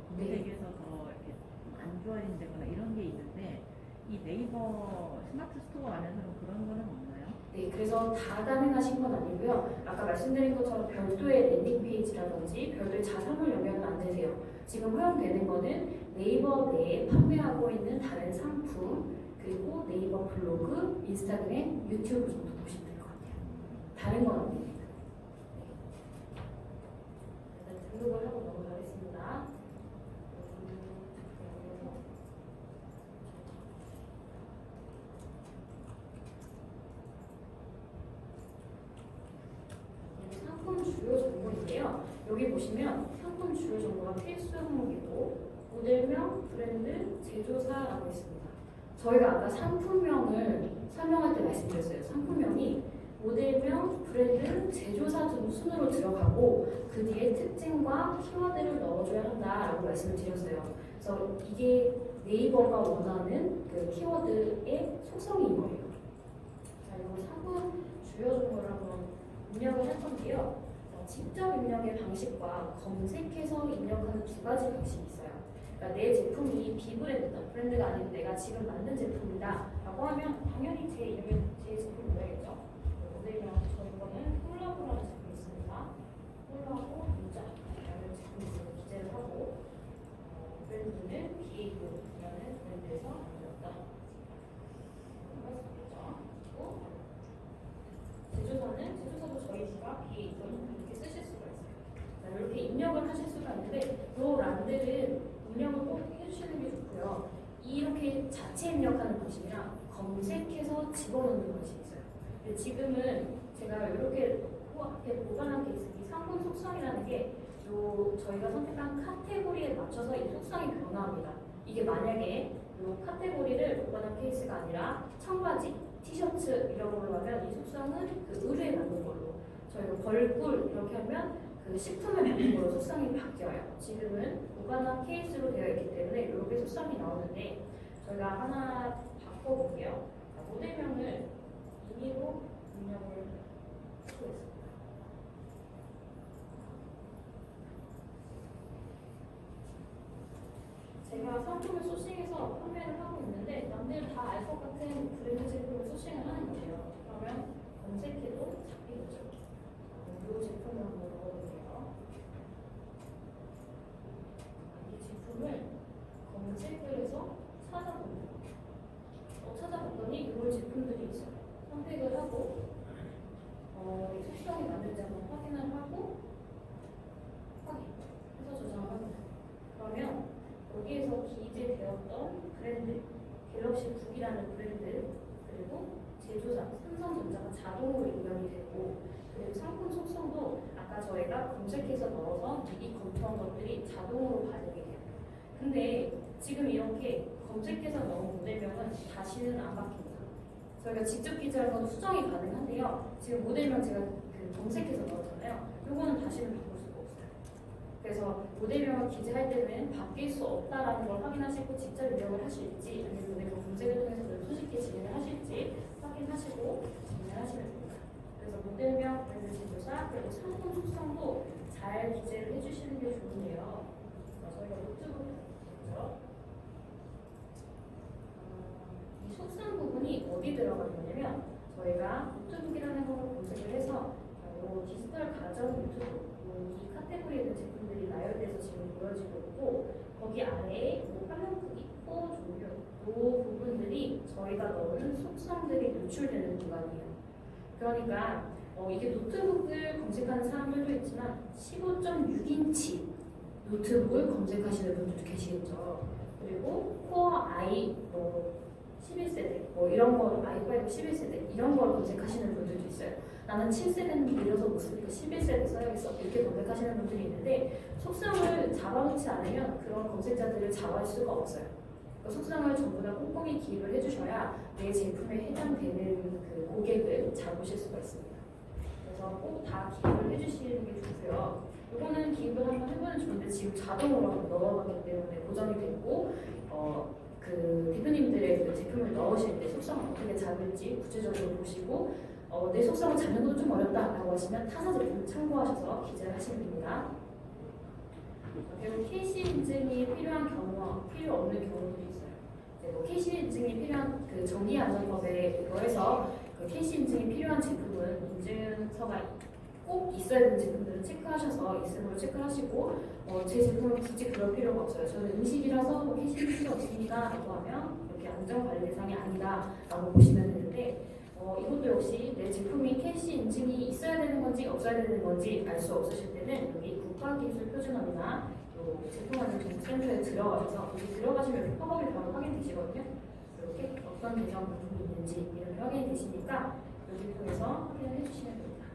검색에서 더 이렇게 안 좋아진다거나 이런 게 있는데 이 네이버 스마트 스토어 안에서는 그런 거는 없나요? 네, 그래서 다 가능하신 건 아니고요. 아까 말씀드린 것처럼 별도의 랜딩 페이지라든지 별도의 자사몰 영역은 안 되세요. 지금 허용되는 거는 네이버 내에 판매하고 있는 다른 상품, 그리고 네이버 블로그, 인스타그램, 유튜브 정도 보시면 될 것 같아요. 다른 건 안 됩니다. 네. 일단 등록을 하고 넘어가겠습니다. 상품 주요 정보인데요. 여기 보시면 상품 주요 정보가 필수 항목이고 모델명, 브랜드, 제조사라고 있습니다. 저희가 아까 상품명을 설명할 때 말씀드렸어요. 상품명이 모델명, 브랜드, 제조사 등 순으로 들어가고 그 뒤에 특징과 키워드를 넣어줘야 한다라고 말씀을 드렸어요. 그래서 이게 네이버가 원하는 그 키워드의 속성인 거예요. 자, 이거 상품 주요 정보를 한번 입력을 할 건데요. 직접 입력의 방식과 검색해서 입력하는 두 가지 방식이 있어요. 그러니까 내 제품이 비브랜드다, 브랜드가 아닌 내가 지금 만든 제품이다 라고 하면 당연히 제 이름을 제 제품 넣어야겠죠. 모델명 저 이거는 콜라보라는 제품이 있습니다. 콜라보 문자라는 제품이 있어서 기재를 하고 브랜드는 비그라는 브랜드에서 만들었다. 할 수 있겠죠. 그리고 제조사도 저희 집과 비에이터 이렇게 쓰실 수가 있어요. 입력을 하실 수가 있는데 이 란들은 입력을 꼭 해주시는 게 좋고요. 이렇게 자체 입력하는 방식이랑 검색해서 집어넣는 방식이 있어요. 근데 지금은 제가 이렇게 앞에 보관한 케이스, 이 상품 속성이라는 게 저희가 선택한 카테고리에 맞춰서 이 속성이 변화합니다. 이게 만약에 이 카테고리를 보관한 케이스가 아니라 청바지, 티셔츠 이런 걸로 하면 이 속성은 그 의류에 맞는 걸로, 저희가 벌꿀 이렇게 하면 그 식품에 맞는 걸로 속성이 바뀌어요. 지금은 보관한 케이스로 되어 있기 때문에 이렇게 속성이 나오는데 저희가 하나 바꿔볼게요. 모델명을 임의로 입력을 하겠습니다. 제가 상품을 소싱해서 판매를 하고 있는데 남들 다 알 것 같은 브랜드 제품을 소싱을 하는 거예요. 그러면 검색해도 잡히겠죠. 이 제품을 한번 넣어볼게요. 이 제품을 검색을 해서 찾아봅니다. 찾아봤더니 이런 제품들이 있어요. 선택을 하고 이 속성이 맞는지 한번 확인을 하고 확인해서 저장을 합니다. 그러면 여기에서 기재되었던 브랜드, 갤럭시 북이라는 브랜드, 그리고 제조사, 삼성전자가 자동으로 입력이 되고, 그리고 상품 속성도 아까 저희가 검색해서 넣어서 미리 검토한 것들이 자동으로 반영이 돼요. 근데 지금 이렇게 검색해서 넣은 모델명은 다시는 안 바뀝니다. 저희가 직접 기재한 건 수정이 가능한데요. 지금 모델명 제가 검색해서 넣었잖아요. 이거는 다시는 바꿀 수가 없어요. 그래서 모델명을 기재할 때는 바뀔 수 없다라는 걸 확인하시고 직접 입력을 하실지, 아니면 모델명 검색을 통해서 손쉽게 진행을 하실지 확인하시고 진행을 하시면 됩니다. 그래서 모델명, 브랜드 제조사, 그리고 상품 속성도 잘 기재를 해주시는 게 좋은데요. 저희가 노트북을 보죠. 이 속성 부분이 어디 들어가는 거냐면 저희가 노트북이라는 걸 검색을 해서 이 디지털 가전 노트북, 이 카테고리에 있는 제품들이 나열돼서 지금 보여지고 있고, 거기 아래에 화면 크기, 코 종류, 이 부분들이 저희가 넣은 속성들이 노출되는 구간이에요. 그러니까 이게 노트북을 검색하는 사람들도 있지만 15.6인치 노트북을 검색하시는 분들도 계시겠죠. 그리고 코어 i 11세대 이런 거, i5 11세대 이런 걸 검색하시는 분들도 있어요. 나는 7세대는 밀려서 못 쓰니까 11세대 써야겠어 이렇게 검색하시는 분들이 있는데, 속성을 잡아놓지 않으면 그런 검색자들을 잡아할 수가 없어요. 그 속성을 전부 다 꼼꼼히 기입을 해주셔야 내 제품에 해당되는 그 고객을 잡으실 수가 있습니다. 그래서 꼭 다 기입을 해주시는 게 좋고요. 이거는 기입을 한번 해보면 좋은데 지금 자동으로 한번 넣어봤기 때문에 고정이 됐고, 그 대표님들의 그 제품을 넣으실 때 속성을 어떻게 잡을지 구체적으로 보시고, 내 속성을 잡는 것도 좀 어렵다라고 하시면 타사 제품을 참고하셔서 기재를 하시면 됩니다. 그리고 KC 인증이 필요한 경우와 필요 없는 경우들이 있어요. KC 인증이 필요한 그 정기안전법에 의거해서 그 KC 인증이 필요한 제품은 인증서가 꼭 있어야 되는 제품들은 체크하셔서 있음으로 체크하시고, 제 제품은 굳이 그럴 필요가 없어요. 저는 음식이라서 뭐 KC 인증이 없습니다 라고 하면 이렇게 안전관리 대상이 아니다 라고 보시면 되는데, 이것도 역시 내 제품이 KC 인증이 있어야 되는 건지 없어야 되는 건지 알 수 없으실 때는 여기 국가기술표준원이나 제품안전정보센터에 들어가셔서 여기 들어가시면 이렇게 팝업이 바로 확인되시거든요. 이렇게 어떤 대상 부분이 있는지 이렇게 확인이 되시니까 여기 통해서 확인을 해주시면 됩니다.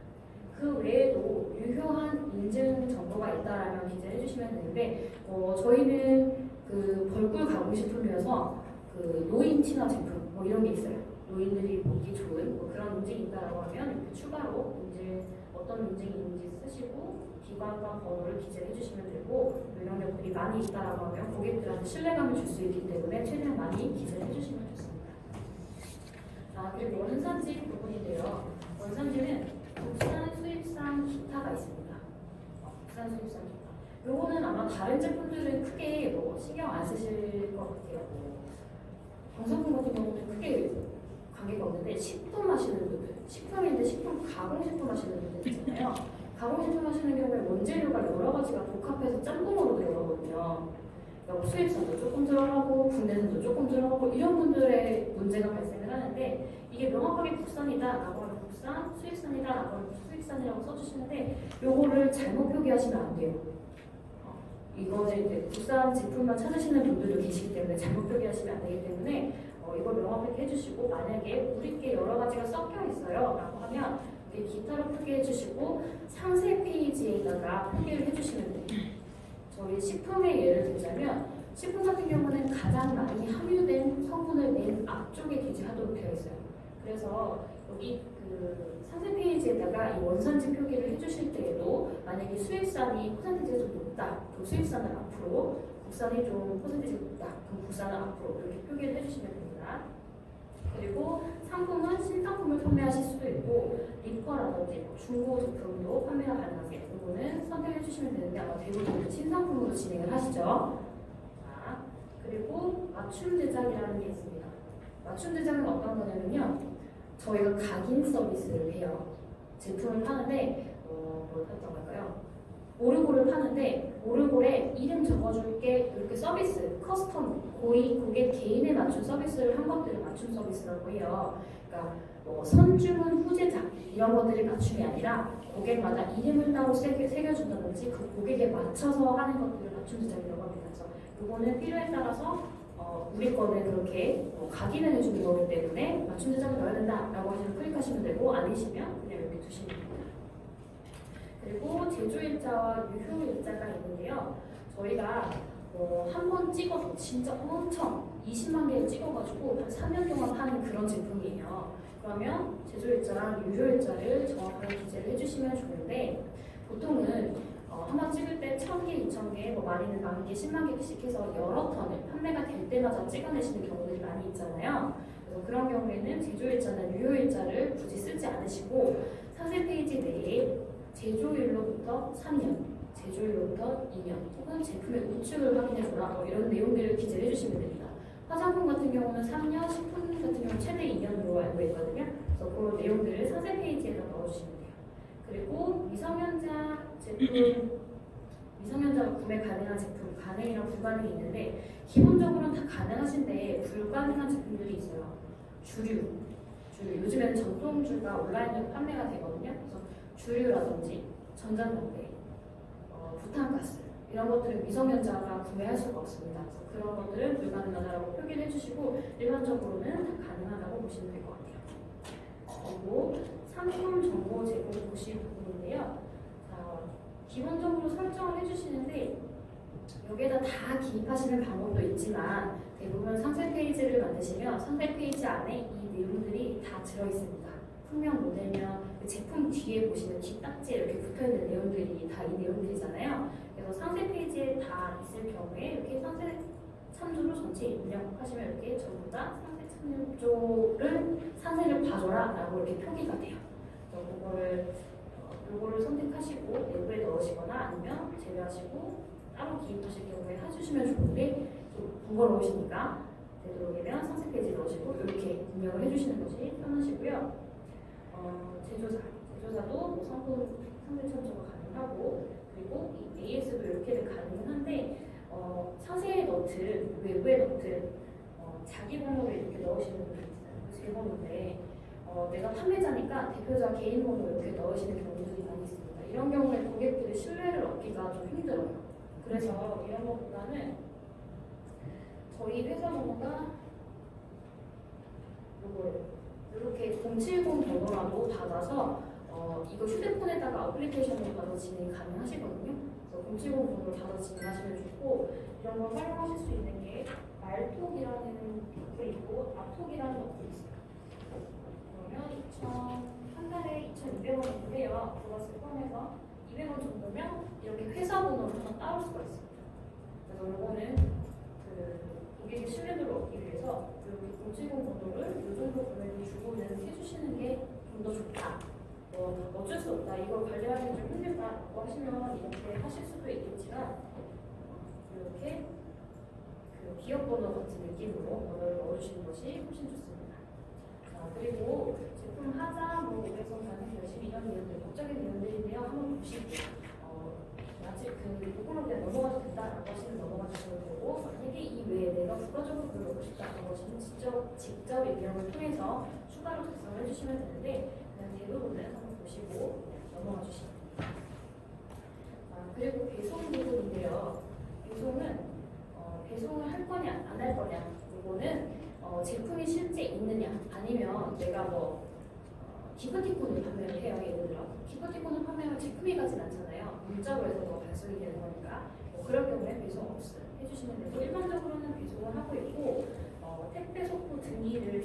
그 외에도 유효한 인증 정보가 있다라면 기재해 주시면 되는데, 저희는 그 벌꿀 가공식품이어서 그 노인 친화 제품 이런 게 있어요. 노인들이 보기 좋은 그런 인증이 있다라고 하면 이렇게 추가로 인증, 어떤 인증이 있는지 쓰시고 기관과 번호를 기재해 주시면 되고, 이런 것들이 많이 있다라고 하면 고객들한테 신뢰감을 줄 수 있기 때문에 최대한 많이 기재해 주시면 좋습니다. 자, 그리고 원산지 부분인데요. 원산지는 국산, 수입산, 기타가 있습니다. 국산, 수입산, 기타. 요거는 아마 다른 제품들은 크게 신경 안 쓰실 것 같아요. 방송품 같은 경우는 크게 관계가 없는데, 식품 하시는 분들, 식품인데 식품 가공식품 하시는 분들 있잖아요. 가공식품 하시는 경우에 원재료가 여러 가지가 복합해서 짬뽕으로 들어가거든요. 그러니까 수입산도 조금 들어가고 국내산도 조금 들어가고 이런 분들의 문제가 발생을 하는데, 이게 명확하게 국산이다 라고 하면 국산, 수입산이다 라고 하면 수입산이라고 써주시는데, 요거를 잘못 표기하시면 안 돼요. 이거는 이제 국산 제품만 찾으시는 분들도 계시기 때문에 잘못 표기하시면 안 되기 때문에 이걸 명확하게 해주시고, 만약에 우리께 여러 가지가 섞여 있어요 라고 하면 이렇게 기타로 표기해 주시고 상세 페이지에다가 표기를 해주시면 돼요. 저희 식품의 예를 들자면, 식품 같은 경우는 가장 많이 함유된 성분을 맨 앞쪽에 기재하도록 되어 있어요. 그래서 여기 그 상세 페이지에다가 이 원산지 표기를 해주실 때에도 만약에 수입산이 퍼센티지가 좀 높다, 그럼 수입산을 앞으로, 국산이 좀 퍼센티지가 높다, 그럼 국산을 앞으로 이렇게 표기를 해주시면 됩니다. 그리고 상품은 신상품을 판매하실 수도 있고 리퍼라든지 중고 제품도 판매가 가능하세요. 이거는 선택해 주시면 되는데 아마 대부분 신상품으로 진행을 하시죠. 자, 그리고 맞춤 제작이라는 게 있습니다. 맞춤 제작은 어떤 거냐면요, 저희가 각인 서비스를 해요. 제품을 파는데 뭘 했던 걸까요? 오르골을 파는데 오르골에 이름 적어줄게 이렇게 서비스, 커스텀, 고객 개인에 맞춘 서비스를 한 것들을 맞춤 서비스라고 해요. 그러니까 선주문 후제작 이런 것들이 맞춤이 아니라 고객마다 이름을 따로 새겨준다든지 그 고객에 맞춰서 하는 것들을 맞춤 제작이라고 합니다. 그래서 이거는 필요에 따라서 우리 거는 그렇게 각인을 해주는 거기 때문에 맞춤 제작을 넣어야 된다라고 하시면 클릭하시면 되고, 아니시면 그냥 이렇게 두시면 됩니다. 그리고 제조일자와 유효일자가 있는데요. 저희가 한 번 찍어서 진짜 엄청 20만 개를 찍어가지고 한 3년 동안 파는 그런 제품이에요. 그러면 제조일자랑 유효일자를 정확하게 기재를 해주시면 좋은데, 보통은 한 번 찍을 때 1000개, 2000개, 많이는 10,000개, 10만 개씩 해서 여러 턴을 판매가 될 때마다 찍어내시는 경우들이 많이 있잖아요. 그래서 그런 경우에는 제조일자나 유효일자를 굳이 쓰지 않으시고 상세 페이지 내에 제조일로부터 3년, 제조일로부터 2년, 혹은 제품의 우측을 확인해줘라, 이런 내용들을 기재를 해주시면 됩니다. 화장품 같은 경우는 3년, 식품 같은 경우는 최대 2년으로 알고 있거든요. 그래서 그런 내용들을 상세 페이지에다 넣어주시면 돼요. 그리고 미성년자 제품, 미성년자가 구매 가능한 제품, 가능이랑 불가능이 있는데, 기본적으로는 다 가능하신데 불가능한 제품들이 있어요. 주류. 요즘에는 전통주가 온라인으로 판매가 되거든요. 그래서 주류라든지 전자담배, 부탄가스 이런 것들은 미성년자가 구매할 수가 없습니다. 그래서 그런 것들은 불가능하다고 표기를 해주시고 일반적으로는 다 가능하다고 보시면 될 것 같아요. 그리고 상품 정보 제공 고시 부분인데요. 자, 기본적으로 설정을 해주시는데 여기에다 다 기입하시는 방법도 있지만 대부분 상세 페이지를 만드시면 상세 페이지 안에 이 내용들이 다 들어있습니다. 품명 모델명, 제품 뒤에 보시면 뒷딱지에 이렇게 붙어있는 내용들이 다 이 내용들이잖아요. 그래서 상세 페이지에 다 있을 경우에 이렇게 상세 참조로 전체 입력하시면 이렇게 전부 다 상세 참조를 상세를 봐줘라 라고 이렇게 표기가 돼요. 그래서 요거를 선택하시고 내부에 넣으시거나 아니면 제외하시고 따로 기입하실 경우에 해주시면 좋은데 좀 번거로우시니까 되도록이면 상세 페이지에 넣으시고 이렇게 입력을 해주시는 것이 편하시고요. 제조사도 상품 상세 참조가 가능하고, 그리고 이 AS도 이렇게 가능한데 상세에 넣든 외부에 넣든 자기 번호를 이렇게 넣으시는 분들 있잖아요. 제 번호인데 내가 판매자니까 대표자 개인 번호 이렇게 넣으시는 경우들이 많이 있습니다. 이런 경우에 고객들의 신뢰를 얻기가 좀 힘들어요. 그래서 이런 것보다는 저희 회사 번호가 요거예요. 이렇게 070 번호라도 받아서 이거 휴대폰에다가 어플리케이션으로 받아 진행이 가능하시거든요. 그래서 070 번호를 받아 진행하시면 좋고, 이런 걸 활용하실 수 있는 게 말톡이라는 어플이 있고 아톡이라는 어플이 있어요. 그러면 한 달에 2,200원 정도 해요. 부가세 포함해서 200원 정도면 이렇게 회사 번호를 하나 따올 수가 있습니다. 그래서 이거는 고객의 신뢰도를 얻기 위해서 이렇게 070 번호를 이 정도 금액을 주고는 해주시는 게 좀 더 좋다. 어쩔 수 없다. 이걸 관리하기 좀 힘들다고 하시면 이렇게 하실 수도 있겠지만 이렇게 기업 번호 같은 느낌으로 번호를 넣어주시는 것이 훨씬 좋습니다. 자, 그리고 제품 하자, 고객성 가능 결심 이런 내용들, 법적인 내용들인데요. 한번 보시고요. 아직 요거로 그냥 넘어가도 된다라고 하시면 넘어가 주셔도 되고, 만약에 이 외에 내가 부가적으로 그걸 넣고 싶다고 하시면 직접 입력을 통해서 추가로 작성을 해주시면 되는데, 그냥 대부분은 한번 보시고 넘어가 주시면 됩니다. 그리고 배송 부분인데요. 기프티콘을 판매를 해요. 예를 들어 기프티콘을 판매하면 제품이 가진 않잖아요. 문자로 해서 더 발송이 되는 거니까 그럴 경우에 배송 없음 해주시면 되고 일반적으로는 배송을 하고 있고 택배 속도 등기를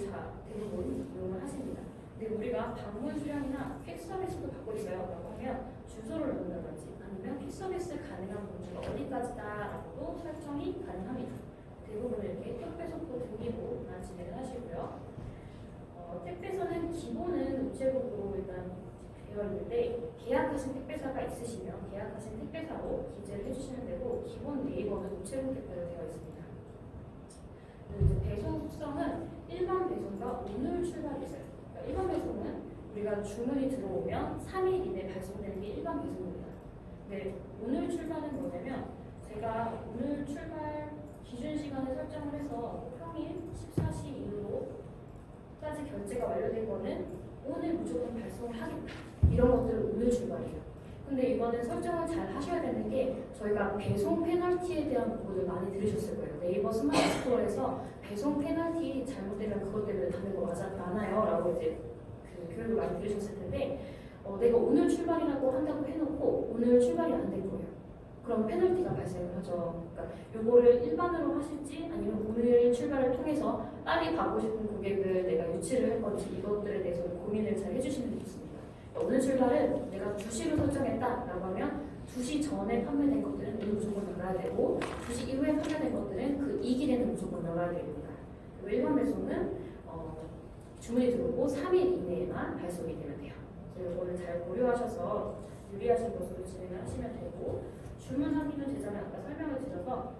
대부분 이용을 하십니다. 근데 우리가 방문 수량이나 팩 서비스도 받고 있어요. 라고 하면 주소를 넣는다든지 아니면 팩 서비스 가능한 범주가 어디까지다라고도 설정이 가능합니다. 대부분 이렇게 택배 속도 등기부만 진행을 하시고요. 택배사는 기본은 우체국으로 일단 되어 있는데 계약하신 택배사가 있으시면 계약하신 택배사로 기재를 해주시면 되고 기본 네이버는 우체국 택배로 되어 있습니다. 그리고 이제 배송 속성은 일반 배송과 오늘 출발이 있어요. 그러니까 일반 배송은 우리가 주문이 들어오면 3일 이내 발송되는 게 일반 배송입니다. 근데 오늘 출발은 뭐냐면 제가 오늘 출발 기준 시간을 설정을 해서 평일 14시 이후로까지 결제가 완료된 거는 오늘 무조건 발송을 하겠다. 이런 것들은 오늘 출발이에요. 근데 이거는 설정을 잘 하셔야 되는 게 저희가 배송 페널티에 대한 부분을 많이 들으셨을 거예요. 네이버 스마트 스토어에서 배송 페널티 잘못되면 그것 때문에 받는 거 많아요 라고 이제 그 교육을 많이 들으셨을 텐데 내가 오늘 출발이라고 한다고 해놓고 오늘 출발이 안 된 거예요. 그럼 페널티가 발생을 하죠. 그러니까 요거를 일반으로 하실지 아니면 오늘 출발을 통해서 빨리 받고 싶은 고객을 내가 유치를 할 건지 이것들에 대해서 고민을 잘 해주시면 좋습니다. 그러니까 오늘 출발은 내가 2시로 설정했다라고 하면 2시 전에 판매된 것들은 오늘 무조건 열어야 되고 2시 이후에 판매된 것들은 그 이길에는 무조건 열어야 됩니다. 그리고 일반 배송은 주문이 들어오고 3일 이내에만 발송이 되면 돼요. 그래서 이거를 잘 고려하셔서 유리하신 것으로 진행을 하시면 되고 주문 확인은 제자에 아까 설명을 드려서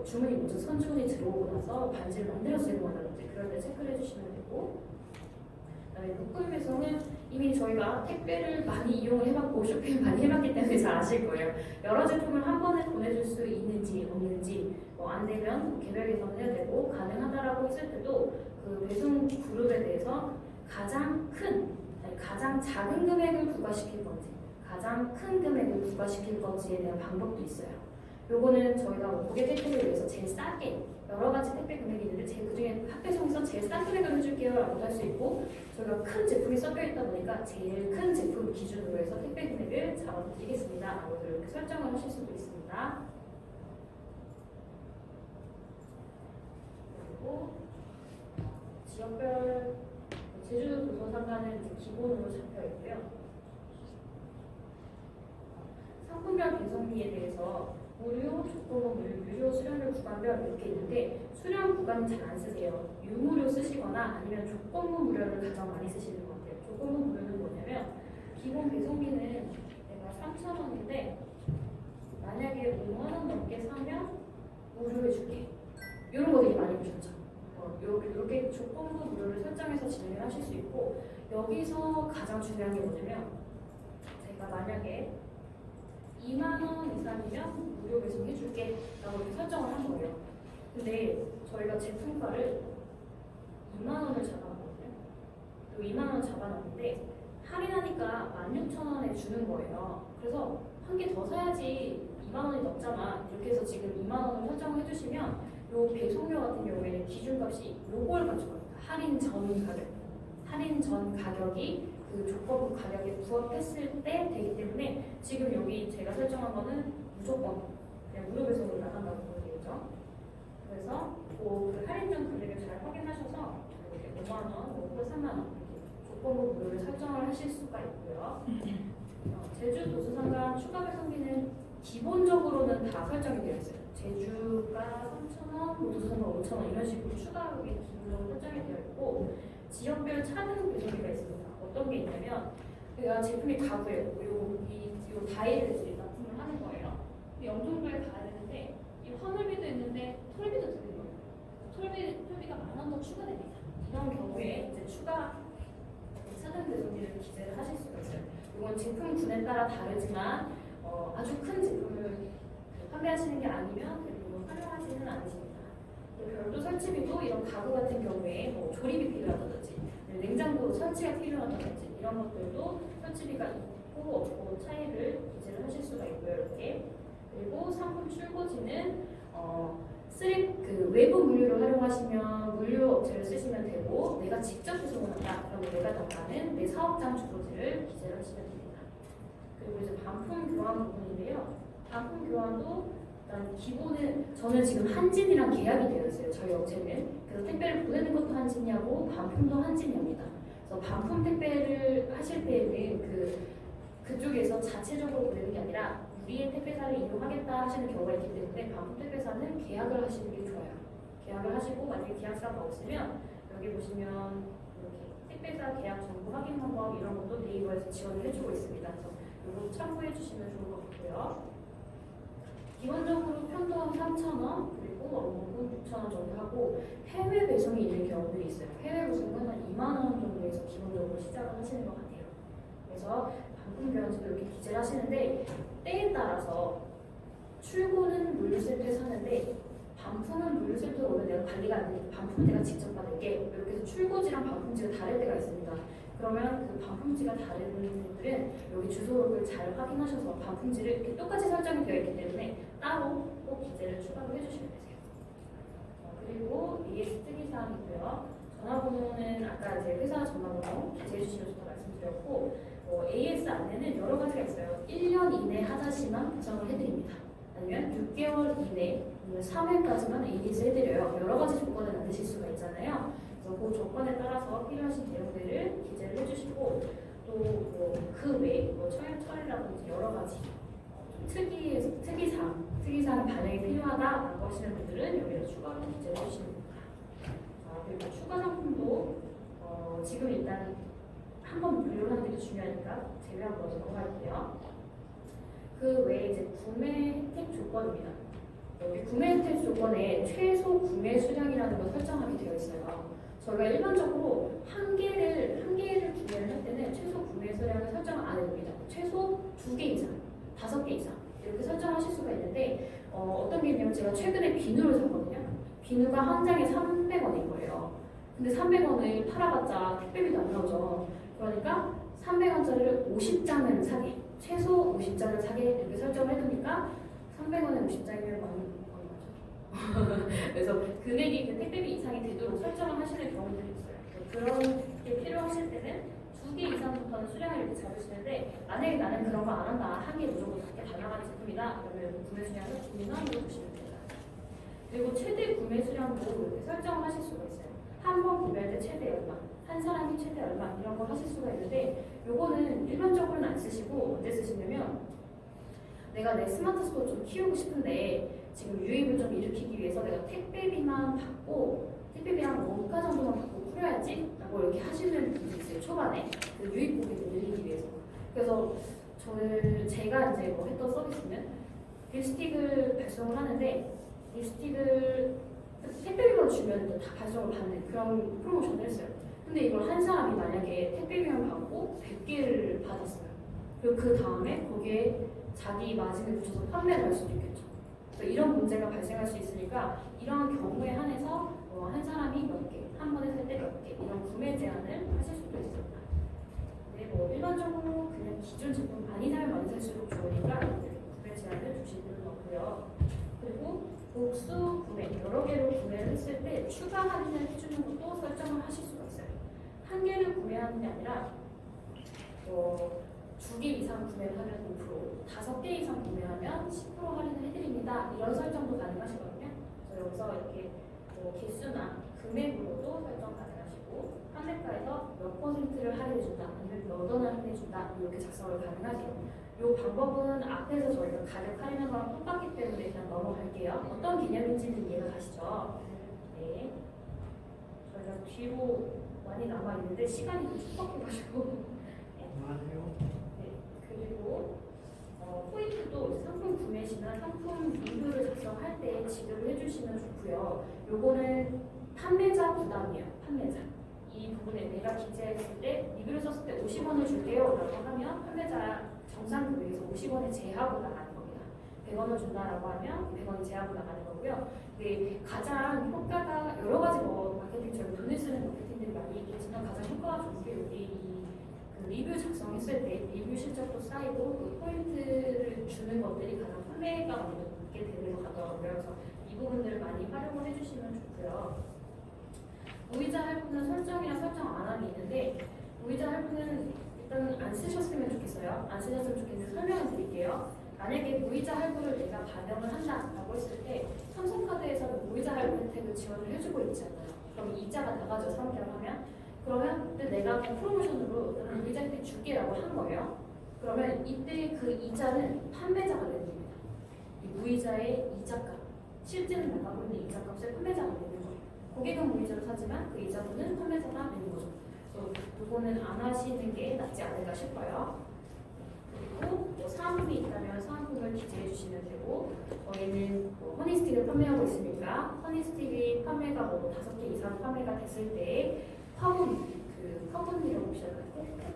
주문이 먼저 선주문이 들어오고 나서 반지를 만들어서 이용한다든지 그럴 때 체크를 해주시면 되고 그다음에 묶음 배송은 이미 저희가 택배를 많이 이용을 해봤고 쇼핑을 많이 해봤기 때문에 잘 아실 거예요. 여러 제품을 한 번에 보내줄 수 있는지 없는지 안 되면 개별 개선을 해야 되고 가능하다라고 했을 때도 그 배송 그룹에 대해서 가장 작은 금액을 부과시킬 건지 가장 큰 금액을 부과시킬 건지에 대한 방법도 있어요. 요거는 저희가 고객 택배를 위해서 제일 싸게 여러 가지 택배 금액이 있는데 그중에 합배송에서 제일 싼 금액을 해줄게요 라고 할 수 있고 저희가 큰 제품이 섞여 있다 보니까 제일 큰 제품 기준으로 해서 택배 금액을 잡아드리겠습니다 라고 이렇게 설정을 하실 수도 있습니다. 그리고 지역별 제주도 도서상가는 기본으로 잡혀 있고요. 상품별 배송비에 대해서 무료, 조건부 유료, 수량별, 구간별 이렇게 있는데 수량 구간은 잘 안 쓰세요. 유무료 쓰시거나 아니면 조건부 무료를 가장 많이 쓰시는 것 같아요. 조건부 무료는 뭐냐면 기본 배송비는 내가 3,000원인데 만약에 5만원 넘게 사면 무료해줄게. 이런 거 되게 많이 보셨죠? 이렇게 조건부 무료를 설정해서 진행을 하실 수 있고 여기서 가장 중요한 게 뭐냐면 제가 만약에 2만원 이상이면 무료 배송 해줄게 라고 이렇게 설정을 한 거예요. 근데 저희가 제품가를 2만원을 잡아놨거든요. 또 2만원 잡아놨는데 할인하니까 16,000원에 주는 거예요. 그래서 한 개 더 사야지 2만원이 넘잖아. 이렇게 해서 지금 2만원을 설정을 해주시면 요 배송료 같은 경우에는 기준값이 요걸 가져갑니다. 할인 전 가격. 할인 전 가격이 그 조건부 가격에 부합했을 때 되기 때문에 지금 여기 제가 설정한 거는 무조건 그냥 무료 배송으로 나간다고 보면 되겠죠. 그래서 그 할인 전 금액을 잘 확인하셔서 이렇게 5만원, 3만원 이렇게 조건부 무료를 설정을 하실 수가 있고요. 제주 도서상가 추가 배송비는 기본적으로는 다 설정이 되어 있어요. 제주가 3,000원, 도서상가 5,000원 이런 식으로 추가로 기본적으로 설정이 되어 있고 지역별 차등 배송비가 있습니다. 어떤 게 있냐면 제가 제품이 가구예요. 요 다이를 이제 납품을 하는 거예요. 영종도에 가야 되는데 이 화물비도 있는데 톨비도 드는 거예요. 톨비가 10,000원 더 추가됩니다. 이런 경우에 이제 추가 차등 배송비를 기재를 하실 수가 있어요. 이건 제품 군에 따라 다르지만 아주 큰 제품을 판매하시는 게 아니면 그리고 활용하지는 않으십니다. 별도 설치비도 이런 가구 같은 경우에 뭐 조립이 필요하다든지 냉장고 설치가 필요하다든지 이런 것들도 설치비가 있고 없고 차이를 기재를 하실 수가 있고요. 이렇게. 그리고 상품 출고지는 그 외부 물류를 활용하시면 물류 업체를 쓰시면 되고 내가 직접 배송을 한다. 그러면 내가 나가는 내 사업장 주소지를 기재를 하시면 됩니다. 그리고 이제 반품 교환 부분인데요. 반품 교환도 일단 기본은 저는 지금 한진이랑 계약이 되어 있어요. 저희 업체는. 그래서 택배를 보내는 것도 한진이하고 반품도 한진이합니다. 그래서 반품 택배를 하실 때에는 그쪽에서 자체적으로 보내는 게 아니라 우리의 택배사를 이용하겠다 하시는 경우가 있기 때문에 반품 택배사는 계약을 하시는 게 좋아요. 계약을 하시고 만약에 계약사가 없으면 여기 보시면 이렇게 택배사 계약 정보 확인 방법 이런 것도 네이버에서 지원을 해주고 있습니다. 그래서 이거 참고해 주시면 좋을 것 같고요. 기본적으로 편도한 3,000원 그리고 업무금 6,000원 정도 하고 해외 배송이 있는 경우들이 있어요. 해외 배송은 한 2만 원 정도에서 기본적으로 시작을 하시는 것 같아요. 그래서 반품 교환지도 이렇게 기재를 하시는데 때에 따라서 출고는 물류 세트에 사는데 반품은 물류 세트로 오면 내가 관리가 안 되니까 반품은 내가 직접 받을게. 이렇게 해서 출고지랑 반품지가 다를 때가 있습니다. 그러면 그 반품지가 다른 분들은 여기 주소록을 잘 확인하셔서 반품지를 이렇게 똑같이 설정이 되어 있기 때문에 따로 꼭 기재를 추가로 해주시면 되세요. 그리고 AS 특이사항이고요. 전화번호는 아까 이제 회사 전화번호 기재해 주시면 좋다고 말씀드렸고 AS 안내는 여러 가지가 있어요. 1년 이내 하자시만 보상을 해드립니다. 아니면 6개월 이내, 아니면 3회까지만 AS 해드려요. 여러 가지 조건을 만드실 수가 있잖아요. 그래서 그 조건에 따라서 필요하신 내용들을 기재를 해주시고 또 그 외에 처리라든지 여러 가지 특이사항 반영이 필요하다라고 하시는 분들은 여기를 추가로 기재를 해주시면 됩니다. 그리고 추가 상품도 지금 일단 한번 분류를 하는 게 중요하니까 제외한 거 넘어갈게요. 그 외에 이제 구매 혜택 조건입니다. 여기 구매 혜택 조건에 최소 구매 수량이라는 걸 설정하게 되어 있어요. 저희가 일반적으로 한 개를 구매를 할 때는 최소 구매 수량을 설정 안 해봅니다. 최소 2개 이상, 5개 이상 이렇게 설정하실 수가 있는데 어떤 게 있냐면 제가 최근에 비누를 샀거든요. 비누가 한 장에 300원인 거예요. 근데 300원을 팔아봤자 택배비도 안 나오죠. 그러니까 300원짜리를 50장을 사게, 최소 50장을 사게 이렇게 설정을 해두니까 300원에 50장이면 많이 거죠. 그래서 금액이 그 택배비 이상이 되도록 설정을 하시는 경우들이 있어요. 그런 게 필요하실 때는 2개 이상부터는 수량을 이렇게 잡으시는데 만약에 나는 그런 거 안 한다, 한 개 무조건 밖에 다 나가는 제품이다 그러면 구매 수량을 미만으로 두시면 됩니다. 그리고 최대 구매 수량도 이렇게 설정을 하실 수가 있어요. 한 번 구매할 때 최대 얼마, 한 사람이 최대 얼마 이런 걸 하실 수가 있는데 요거는 일반적으로는 안 쓰시고 언제 쓰시냐면 내가 내 스마트 스토어 좀 키우고 싶은데 지금 유입을 좀 일으키기 위해서 내가 택배비만 받고 택배비랑 원가 정도만 받고 풀어야지 라고 이렇게 하시는 분들이 있어요. 초반에 그 유입 고객을 늘리기 위해서. 그래서 제가 이제 했던 서비스는 립스틱을 발송을 하는데 립스틱을 택배비만 주면 다 발송을 받는 그런 프로모션을 했어요. 근데 이걸 한 사람이 만약에 택배비만 받고 100개를 받았어요. 그리고 그 다음에 거기에 자기 마진을 붙여서 판매를 할 수도 있겠죠. 그래서 이런 문제가 발생할 수 있으니까 이러한 경우에 한해서 한 사람이 몇 개, 한 번에 살 때 몇 개 이런 구매 제한을 하실 수도 있습니다. 네, 일반적으로 그냥 기존 제품 많이 사면 많이 살수록 좋으니까 구매 제한을 두실 필요는 없고요. 그리고 복수 구매, 여러 개로 구매를 했을 때 추가 할인을 해주는 것도 설정을 하실 수가 있어요. 한 개를 구매하는 게 아니라 2개 이상 구매를 하면 5%, 5개 이상 구매하면 10% 할인을 해드립니다. 이런 설정도 가능하시거든요. 그래서 여기서 이렇게 개수나 금액으로도 설정 가능하시고 판매가에서 몇 %를 할인해준다, 아니면 몇 원을 할인해준다 이렇게 작성을 가능하세요. 이 방법은 앞에서 저희가 가격 할인한 거랑 똑같기 때문에 그냥 넘어갈게요. 어떤 개념인지는 이해가 가시죠? 네. 저희가 뒤로 많이 남아있는데 시간이 좀 촉박해가지고 안녕하세요. 네. 그리고 포인트도 상품 구매 시나 상품 리뷰를 작성할 때 지급을 해주시면 좋고요. 요거는 판매자 부담이에요. 판매자. 이 부분에 내가 기재했을 때 리뷰를 썼을 때 50원을 줄게요 라고 하면 판매자 정상 금액에서 50원을 제하고 나가는 겁니다. 100원을 준다라고 하면 100원을 제하고 나가는 거고요. 근데 가장 효과가 여러 가지 마케팅 저희 돈을 쓰는 마케팅들이 많이 있겠지만 가장 효과가 좋은 게 여기 그 리뷰 작성했을 때 리뷰 실적도 쌓이고 그 포인트를 주는 것들이 가장 판매가 높게 되는 것 같더라고요. 그래서 이 부분들을 많이 활용을 해주시면 좋고요. 무이자 할부는 설정이랑 설정 안 함이 있는데 무이자 할부는 일단 안 쓰셨으면 좋겠어요. 안 쓰셨으면 좋겠는데 설명을 드릴게요. 만약에 무이자 할부를 내가 반영을 한다라고 했을 때 삼성카드에서는 무이자 할부 혜택을 지원을 해주고 있지 않나요? 그럼 이자가 나가죠. 3개월 하면. 그러면 그때 내가 그 프로모션으로 나는 무이자 혜택 줄게라고 한 거예요. 그러면 이때 그 이자는 판매자가 되는 겁니다. 이 무이자의 이자값, 실제는 나가고 있는 이자값을 판매자가 내는 거예요. 고객은 무이자로 사지만 그 이자분은 판매자가 내는 거죠. 그래서 그거는 안 하시는 게 낫지 않을까 싶어요. 그리고 뭐 사은품이 있다면 사은품을 기재해 주시면 되고 저희는 뭐 허니스틱을 판매하고 있으니까 허니스틱이 판매가 뭐 5개 이상 판매가 됐을 때 화분, 그 화분이라고 보시잖아요.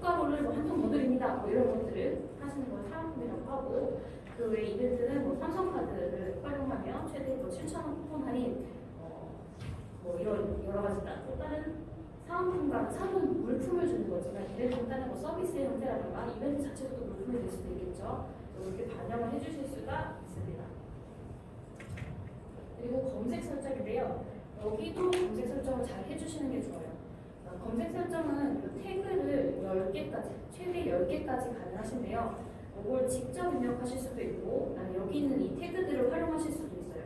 꽃가루를 뭐 한 통 더 드립니다. 뭐 이런 것들을 하시는 걸 사은품이라고 하고 그 외 이벤트는 뭐 삼성카드를 활용하면 최대 뭐 7,000원 쿠폰 할인 뭐 이런 여러 가지 또 다른 사은품과 사은 물품을 주는 거지만 이벤트는 다른 뭐 서비스의 형태라든가 이벤트 자체도 물품이 될 수도 있겠죠. 이렇게 반영을 해주실 수가 있습니다. 그리고 검색 설정인데요. 여기도 검색 설정을 잘 해주시는 게 좋아요. 검색 설정은 그 태그를 10개까지, 최대 10개까지 가능하신데요. 이걸 직접 입력하실 수도 있고, 여기 있는 이 태그들을 활용하실 수도 있어요.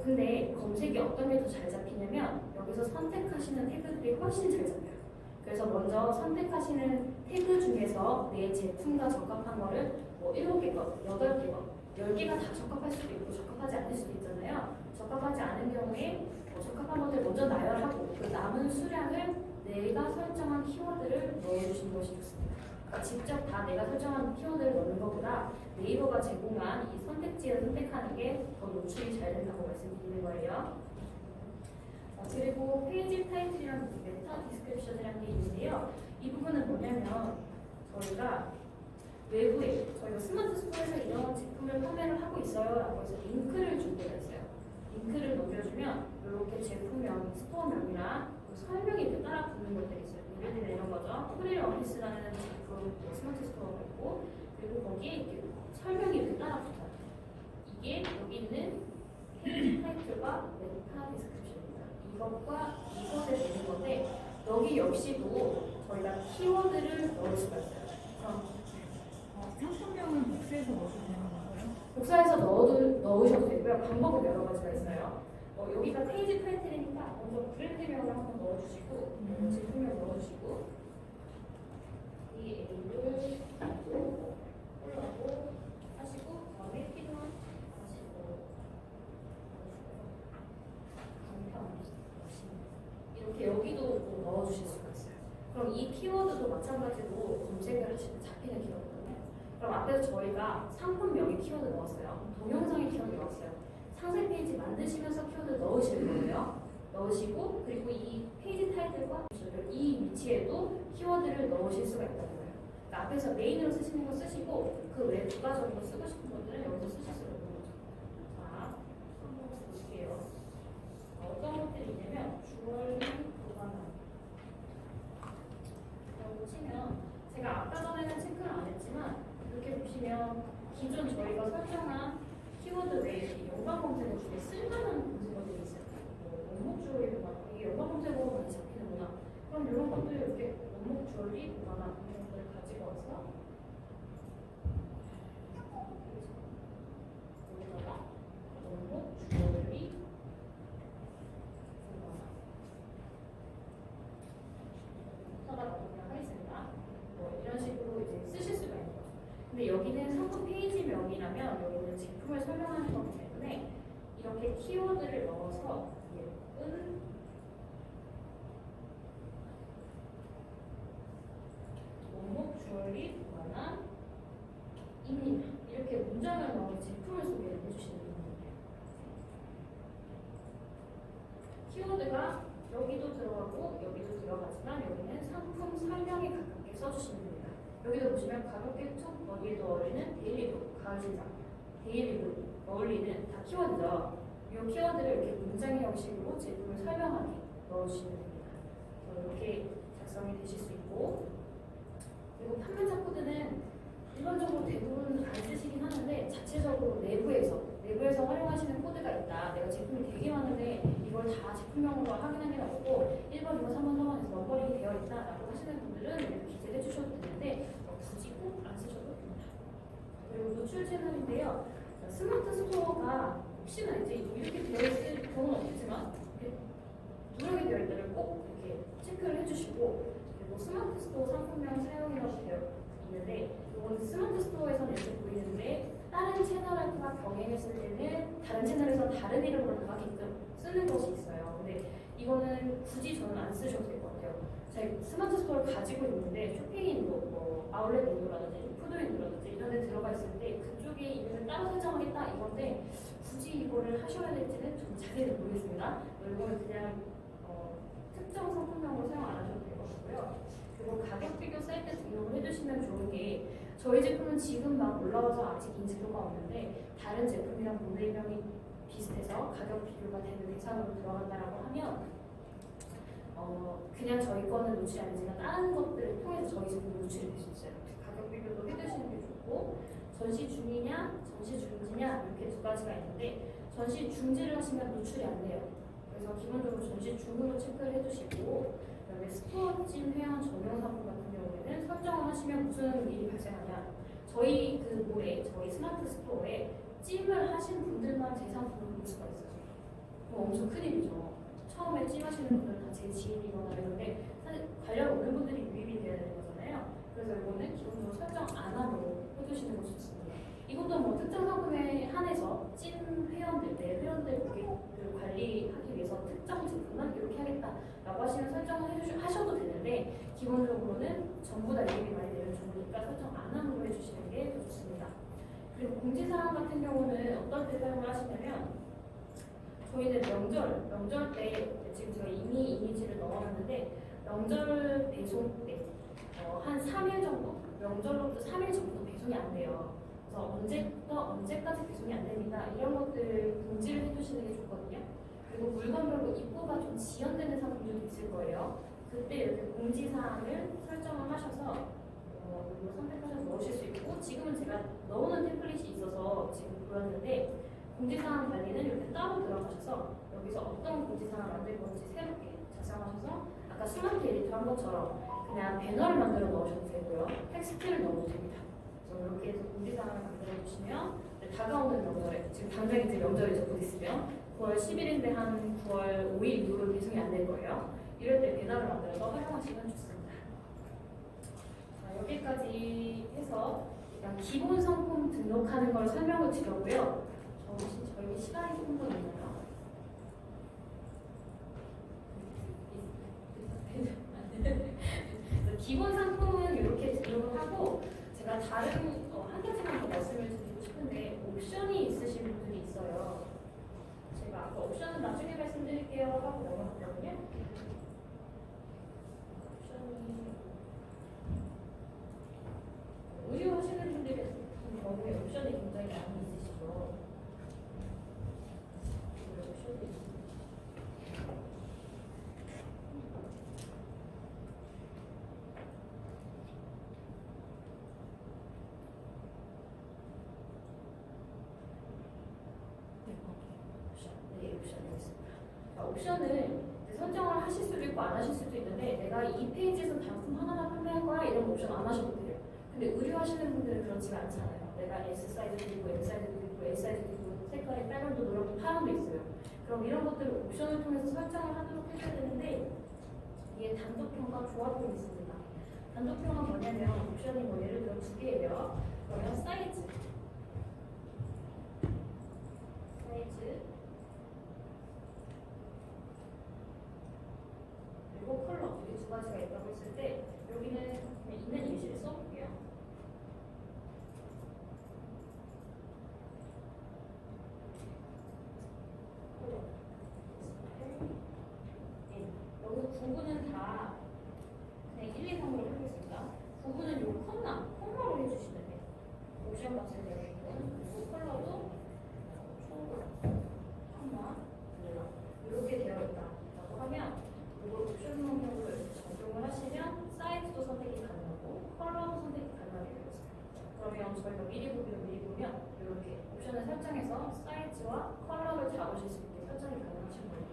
근데 검색이 어떤 게 더 잘 잡히냐면, 여기서 선택하시는 태그들이 훨씬 잘 잡혀요. 그래서 먼저 선택하시는 태그 중에서 내 제품과 적합한 거를 뭐 7개건, 8개건, 10개가 다 적합할 수도 있고, 적합하지 않을 수도 있잖아요. 적합하지 않은 경우에 적합한 것들 먼저 나열하고, 그 남은 수량을 내가 설정한 키워드를 넣어주시는 것이 좋습니다. 그러니까 직접 다 내가 설정한 키워드를 넣는 것보다 네이버가 제공한 이 선택지를 선택하는 게 더 노출이 잘 된다고 말씀드리는 거예요. 그리고 페이지 타이틀이랑 메타 디스크립션이라는 게 있는데요. 이 부분은 뭐냐면 저희가 외부에 저희가 스마트 스토어에서 이런 제품을 판매를 하고 있어요 라고 해서 링크를 줄 때가 있어요. 링크를 넘겨주면 이렇게 제품명, 스토어명이랑 설명이 이렇게 따라 붙는 것들이 있어요. 예를 들면 이런 거죠. 프릴 어피스라는 제품 스마트 스토어가 있고 그리고 거기에 이렇게 설명이 이렇게 따라 붙어요. 이게 여기 있는 페이지 타이틀과 메타 디스크립션입니다. 이것과 이것에 되는 건데 여기 역시도 저희가 키워드를 넣을 수가 있어요. 상품명은 복사해서 넣어도 되는 건가요? 복사해서 넣으셔도 되고요. 방법은 여러 가지가 있어요. 여기가 페이지 타이틀이니까 먼저 브랜드명을 한번 넣어주시고 제품명 넣어주시고 이 A를 콜라고 하시고 그다음에 필요한 하시고 간편 이렇게 여기도 또 넣어주실 수가 있어요. 그럼 이 키워드도 마찬가지로 검색을 하실 때 잡히는 키워드거든요. 그럼 앞에서 저희가 상품명의 키워드 넣었어요. 동영상의 키워드 넣었어요. 상세 페이지 만드시면서 키워드 넣으실 거예요. 넣으시고 그리고 이 페이지 타이틀과 이 위치에도 키워드를 넣으실 수가 있다는 거예요. 그러니까 앞에서 메인으로 쓰시는 거 쓰시고 그 외 부가적으로 쓰고 싶은 것들은 여기서 쓰실 수가 있는 거죠. 자, 한번 보실게요. 어떤 것들이 있냐면 주얼리 보관함 라고 치면 제가 아까 전에는 체크를 안 했지만 이렇게 보시면 기존 저희가 설정한 키워드 외에 연관 검색어 중에 쓸만한 검색어들이 있어요. 원목 주얼리 보관함 이게 연관 검색어가 많이 잡히는구나. 그럼 이런 것들 이렇게 원목 주얼리 보관함 이런 것들을 가지고 와서 여기다가 원목 주얼리 보관함 하다가 그냥 하겠습니다. 이런 식으로 이제 쓰실 수가 있는 거죠. 근데 여기는 상품 페이지명이라면 여기는 제품을 설명하는 거기 때문에 이렇게 키워드를 넣어서 예쁜 원목 주얼리 보관함입니다. 이렇게 문장을 넣어서 제품을 소개를 해주시는 겁니다. 키워드가 여기도 들어가고 여기도 들어가지만 여기는 상품 설명에 가깝게 써주시면 됩니다. 여기도 보시면 가볍게 첫 어디에도 어울리는 데일리룩, 가을 신상, 데일리룩, 어울리는 다 키워드죠. 이 키워드를 이렇게 문장의 형식으로 제품을 설명하게 넣어주시면 됩니다. 이렇게 작성이 되실 수 있고 그리고 판매자 코드는 일반적으로 대부분 안 쓰시긴 하는데 자체적으로 내부에서 활용하시는 코드가 있다. 내가 제품이 되게 많은데 이걸 다 제품명으로 확인할 필요 없고 1번, 2번, 3번, 4번에서 넘버링이 되어 있다라고 하시는 분들은 이렇게 기재를 해주셔도 되는데 굳이 꼭 안 쓰셔도 됩니다. 그리고 노출 채널인데요. 스마트 스토어가 혹시나 이제 이렇게 되어 있을 경우는 없겠지만 이렇게 누르게 되어 있다를 꼭 이렇게 체크를 해주시고 그리고 스마트 스토어 상품명 사용이라고 되어 있는데 이건 스마트 스토어에서는 이렇게 보이는데 다른 채널과 병행했을 때는 다른 채널에서 다른 이름으로 나가게끔 쓰는 것이 있어요. 근데 이거는 굳이 저는 안 쓰셔도 될 것 같아요. 제가 스마트 스토어를 가지고 있는데 쇼핑인도 뭐 아울렛 인도라든지 푸드인도라든지 이런 데 들어가 있을 때 그쪽에 이름을 따로 설정하겠다 이건데 굳이 이거를 하셔야 될지는 좀 자세히 모르겠습니다. 이거는 그냥 특정 상품명으로 사용 안 하셔도 될 것 같고요. 그리고 가격 비교 사이트 등록을 해주시면 좋은 게 저희 제품은 지금 막 올라와서 아직 인지도가 없는데 다른 제품이랑 모델명이 비슷해서 가격 비교가 되는 대상으로 들어간다라고 하면 그냥 저희 거는 노출이 아니지만 다른 것들을 통해서 저희 제품 노출이 될 수 있어요. 가격 비교도 해두시는 게 좋고 전시 중이냐, 전시 중지냐 이렇게 두 가지가 있는데 전시 중지를 하시면 노출이 안 돼요. 그래서 기본적으로 전시 중으로 체크를 해두시고 그다음에 스토어찜 회원 전용 상품 같은 경우에는 설정을 하시면 무슨 일이 발생하냐 저희 그 몰에 저희 스마트 스토어에 찜을 하신 분들만 제 상품을 볼 수가 있어요. 그럼 엄청 큰일이죠. 처음에 찜하시는 분들은 다 제 지인이거나 이런데 사실 관련 없는 분들이 유입이 돼야 되는 거잖아요. 그래서 이거는 기본적으로 설정 안 하고 해두시는 것이 좋습니다. 이것도 뭐 특정 상품에 한해서 찜 회원들, 내 회원들 고객을 관리하기 위해서 특정 제품만 이렇게 하겠다라고 하시면 설정을 하셔도 되는데 기본적으로는 전부 다 유입이 많이 되는 정보니까 설정 안 하고 해주시는 게 더 좋습니다. 그리고 공지사항 같은 경우는 어떤 때 사용을 하시냐면 저희는 명절 때 지금 제가 이미 이미지를 넣어놨는데 명절 배송 때 한 3일 정도 명절로부터 3일 정도 배송이 안 돼요. 그래서 언제부터 언제까지 배송이 안 됩니다. 이런 것들을 공지를 해두시는 게 좋거든요. 그리고 물건별로 입고가 좀 지연되는 상품들도 있을 거예요. 그때 이렇게 공지사항을 설정을 하셔서 이거 선택하셔서 넣으실 수 있고 지금은 제가 넣어놓은 템플릿이 있어서 지금 보였는데 공지사항 관리는 이렇게 따로 들어가셔서 여기서 어떤 공지사항을 만들 건지 새롭게 작성하셔서 아까 스마트 에디터 한 것처럼 그냥 배너를 만들어 넣으셔도 되고요. 텍스트를 넣어도 됩니다. 그래서 이렇게 해서 공지사항을 만들어 주시면 다가오는 명절에 지금 당장 이제 명절이죠. 곧 있으면 9월 10일인데 한 9월 5일 이후로 배송이 안 될 거예요. 이럴 때 배너를 만들어서 활용하시면 좋습니다. 자, 여기까지 해서 일단 기본 상품 등록하는 걸 설명을 드렸고요. 저희 시간이 좀 더 있나요? 기본 상품은 이렇게 등록을 하고 제가 다른 한 가지만 더 말씀을 드리고 싶은데 옵션이 있으신 분들이 있어요. 제가 아까 옵션은 나중에 말씀드릴게요 하고 넘어갔거든요. 옵션이 의료하시는 분들이 같은 경우에 옵션이 굉장히 많이 있으시죠. 옵션이 있습니다. 옵션을 설정을 하실 수도 있고 안 하실 수도 있는데 내가 이 페이지에서 단품 하나만 판매할 거야 이런 옵션 안 하셔도 돼요. 근데 의류하시는 분들은 그렇지가 않잖아요. 내가 S 사이즈도 있고 M 사이즈도 있고 L 사이즈도 있고 색깔이 빨간도 노랗고 파란도 있어요. 그럼 이런 것들을 옵션을 통해서 설정을 하도록 해줘야 되는데 이게 단독형과 조합형이 있습니다. 단독형은 뭐냐면 옵션이 뭐 예를 들어 두 개예요. 그러면 사이즈 그리고 컬러 이 두 가지가 있다고 했을 때 여기는 그냥 있는 예시를 써볼게요. 여기서 구분은 다 그냥 1, 2, 3으로 하겠습니다. 구분은 요 콤마로 해주시면 돼요. 옵션 값을 내고 그리고 컬러도 콤마 이렇게 되어 있다라고 하면 이걸 옵션형으로 적용을 하시면 사이즈도 선택이 가능하고 컬러도 선택이 가능하게 되어 있습니다. 그러면 저희가 미리 보면 이렇게 옵션 옵션을 설정해서 사이즈와 컬러를 잡으실 수 있게 설정이 가능하신 거예요.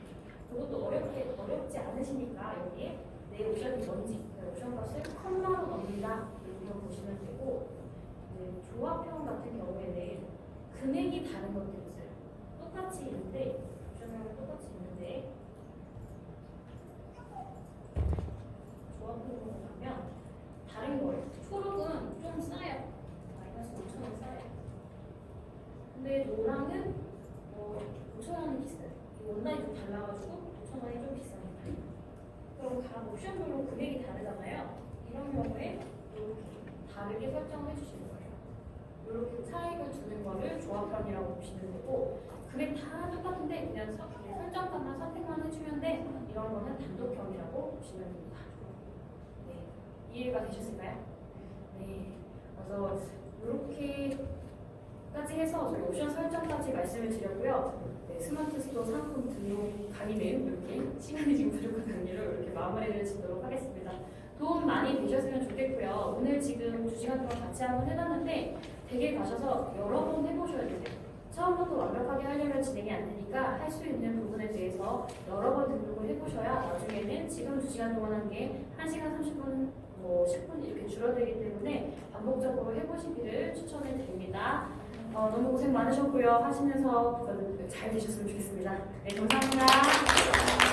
그것도 어렵지 않으시니까 여기에 내 옵션이 뭔지, 내 옵션 값을 컬러로 넣는다. 이렇게 보시면 되고, 이제 조합형 같은 경우에는 금액이 다른 것들이 있어요. 똑같이 있는데, 옵션은 똑같이 있는데, 조합형으로 가면 다른 거예요. 초록은 좀 싸요. 마이너스 5,000원 싸요. 근데 노랑은 5,000원이 비싸요. 이 원단이 좀 달라가지고 5,000원이 좀 비쌉니다. 그럼 각 옵션별로 금액이 다르잖아요. 이런 경우에 이렇게 다르게 설정을 해주시는 거예요. 이렇게 차익을 주는 거를 조합형이라고 보시면 되고, 금액 다 똑같은데 그냥 설정값만 선택만 해주면 돼. 이런 거는 단독형이라고 보시면 됩니다. 네, 이해가 되셨을까요? 네, 그래서 이렇게까지 해서 저희 옵션 설정까지 말씀을 드렸고요. 네, 스마트 스토어 상품 등록 강의는 이렇게 시간이 지금 부족한 강의를 이렇게 마무리를 짓도록 하겠습니다. 도움 많이 되셨으면 좋겠고요. 오늘 지금 2시간 동안 같이 한번 해봤는데 댁에 가셔서 여러 번 해보셔야 돼요. 처음부터 완벽하게 하려면 진행이 안 되니까 할 수 있는 부분에 대해서 여러 번 등록을 해보셔야 나중에는 지금 2시간 동안 한 게 1시간 30분, 10분 이렇게 줄어들기 때문에 반복적으로 해보시기를 추천을 드립니다. 너무 고생 많으셨고요. 하시면서 잘 되셨으면 좋겠습니다. 네, 감사합니다.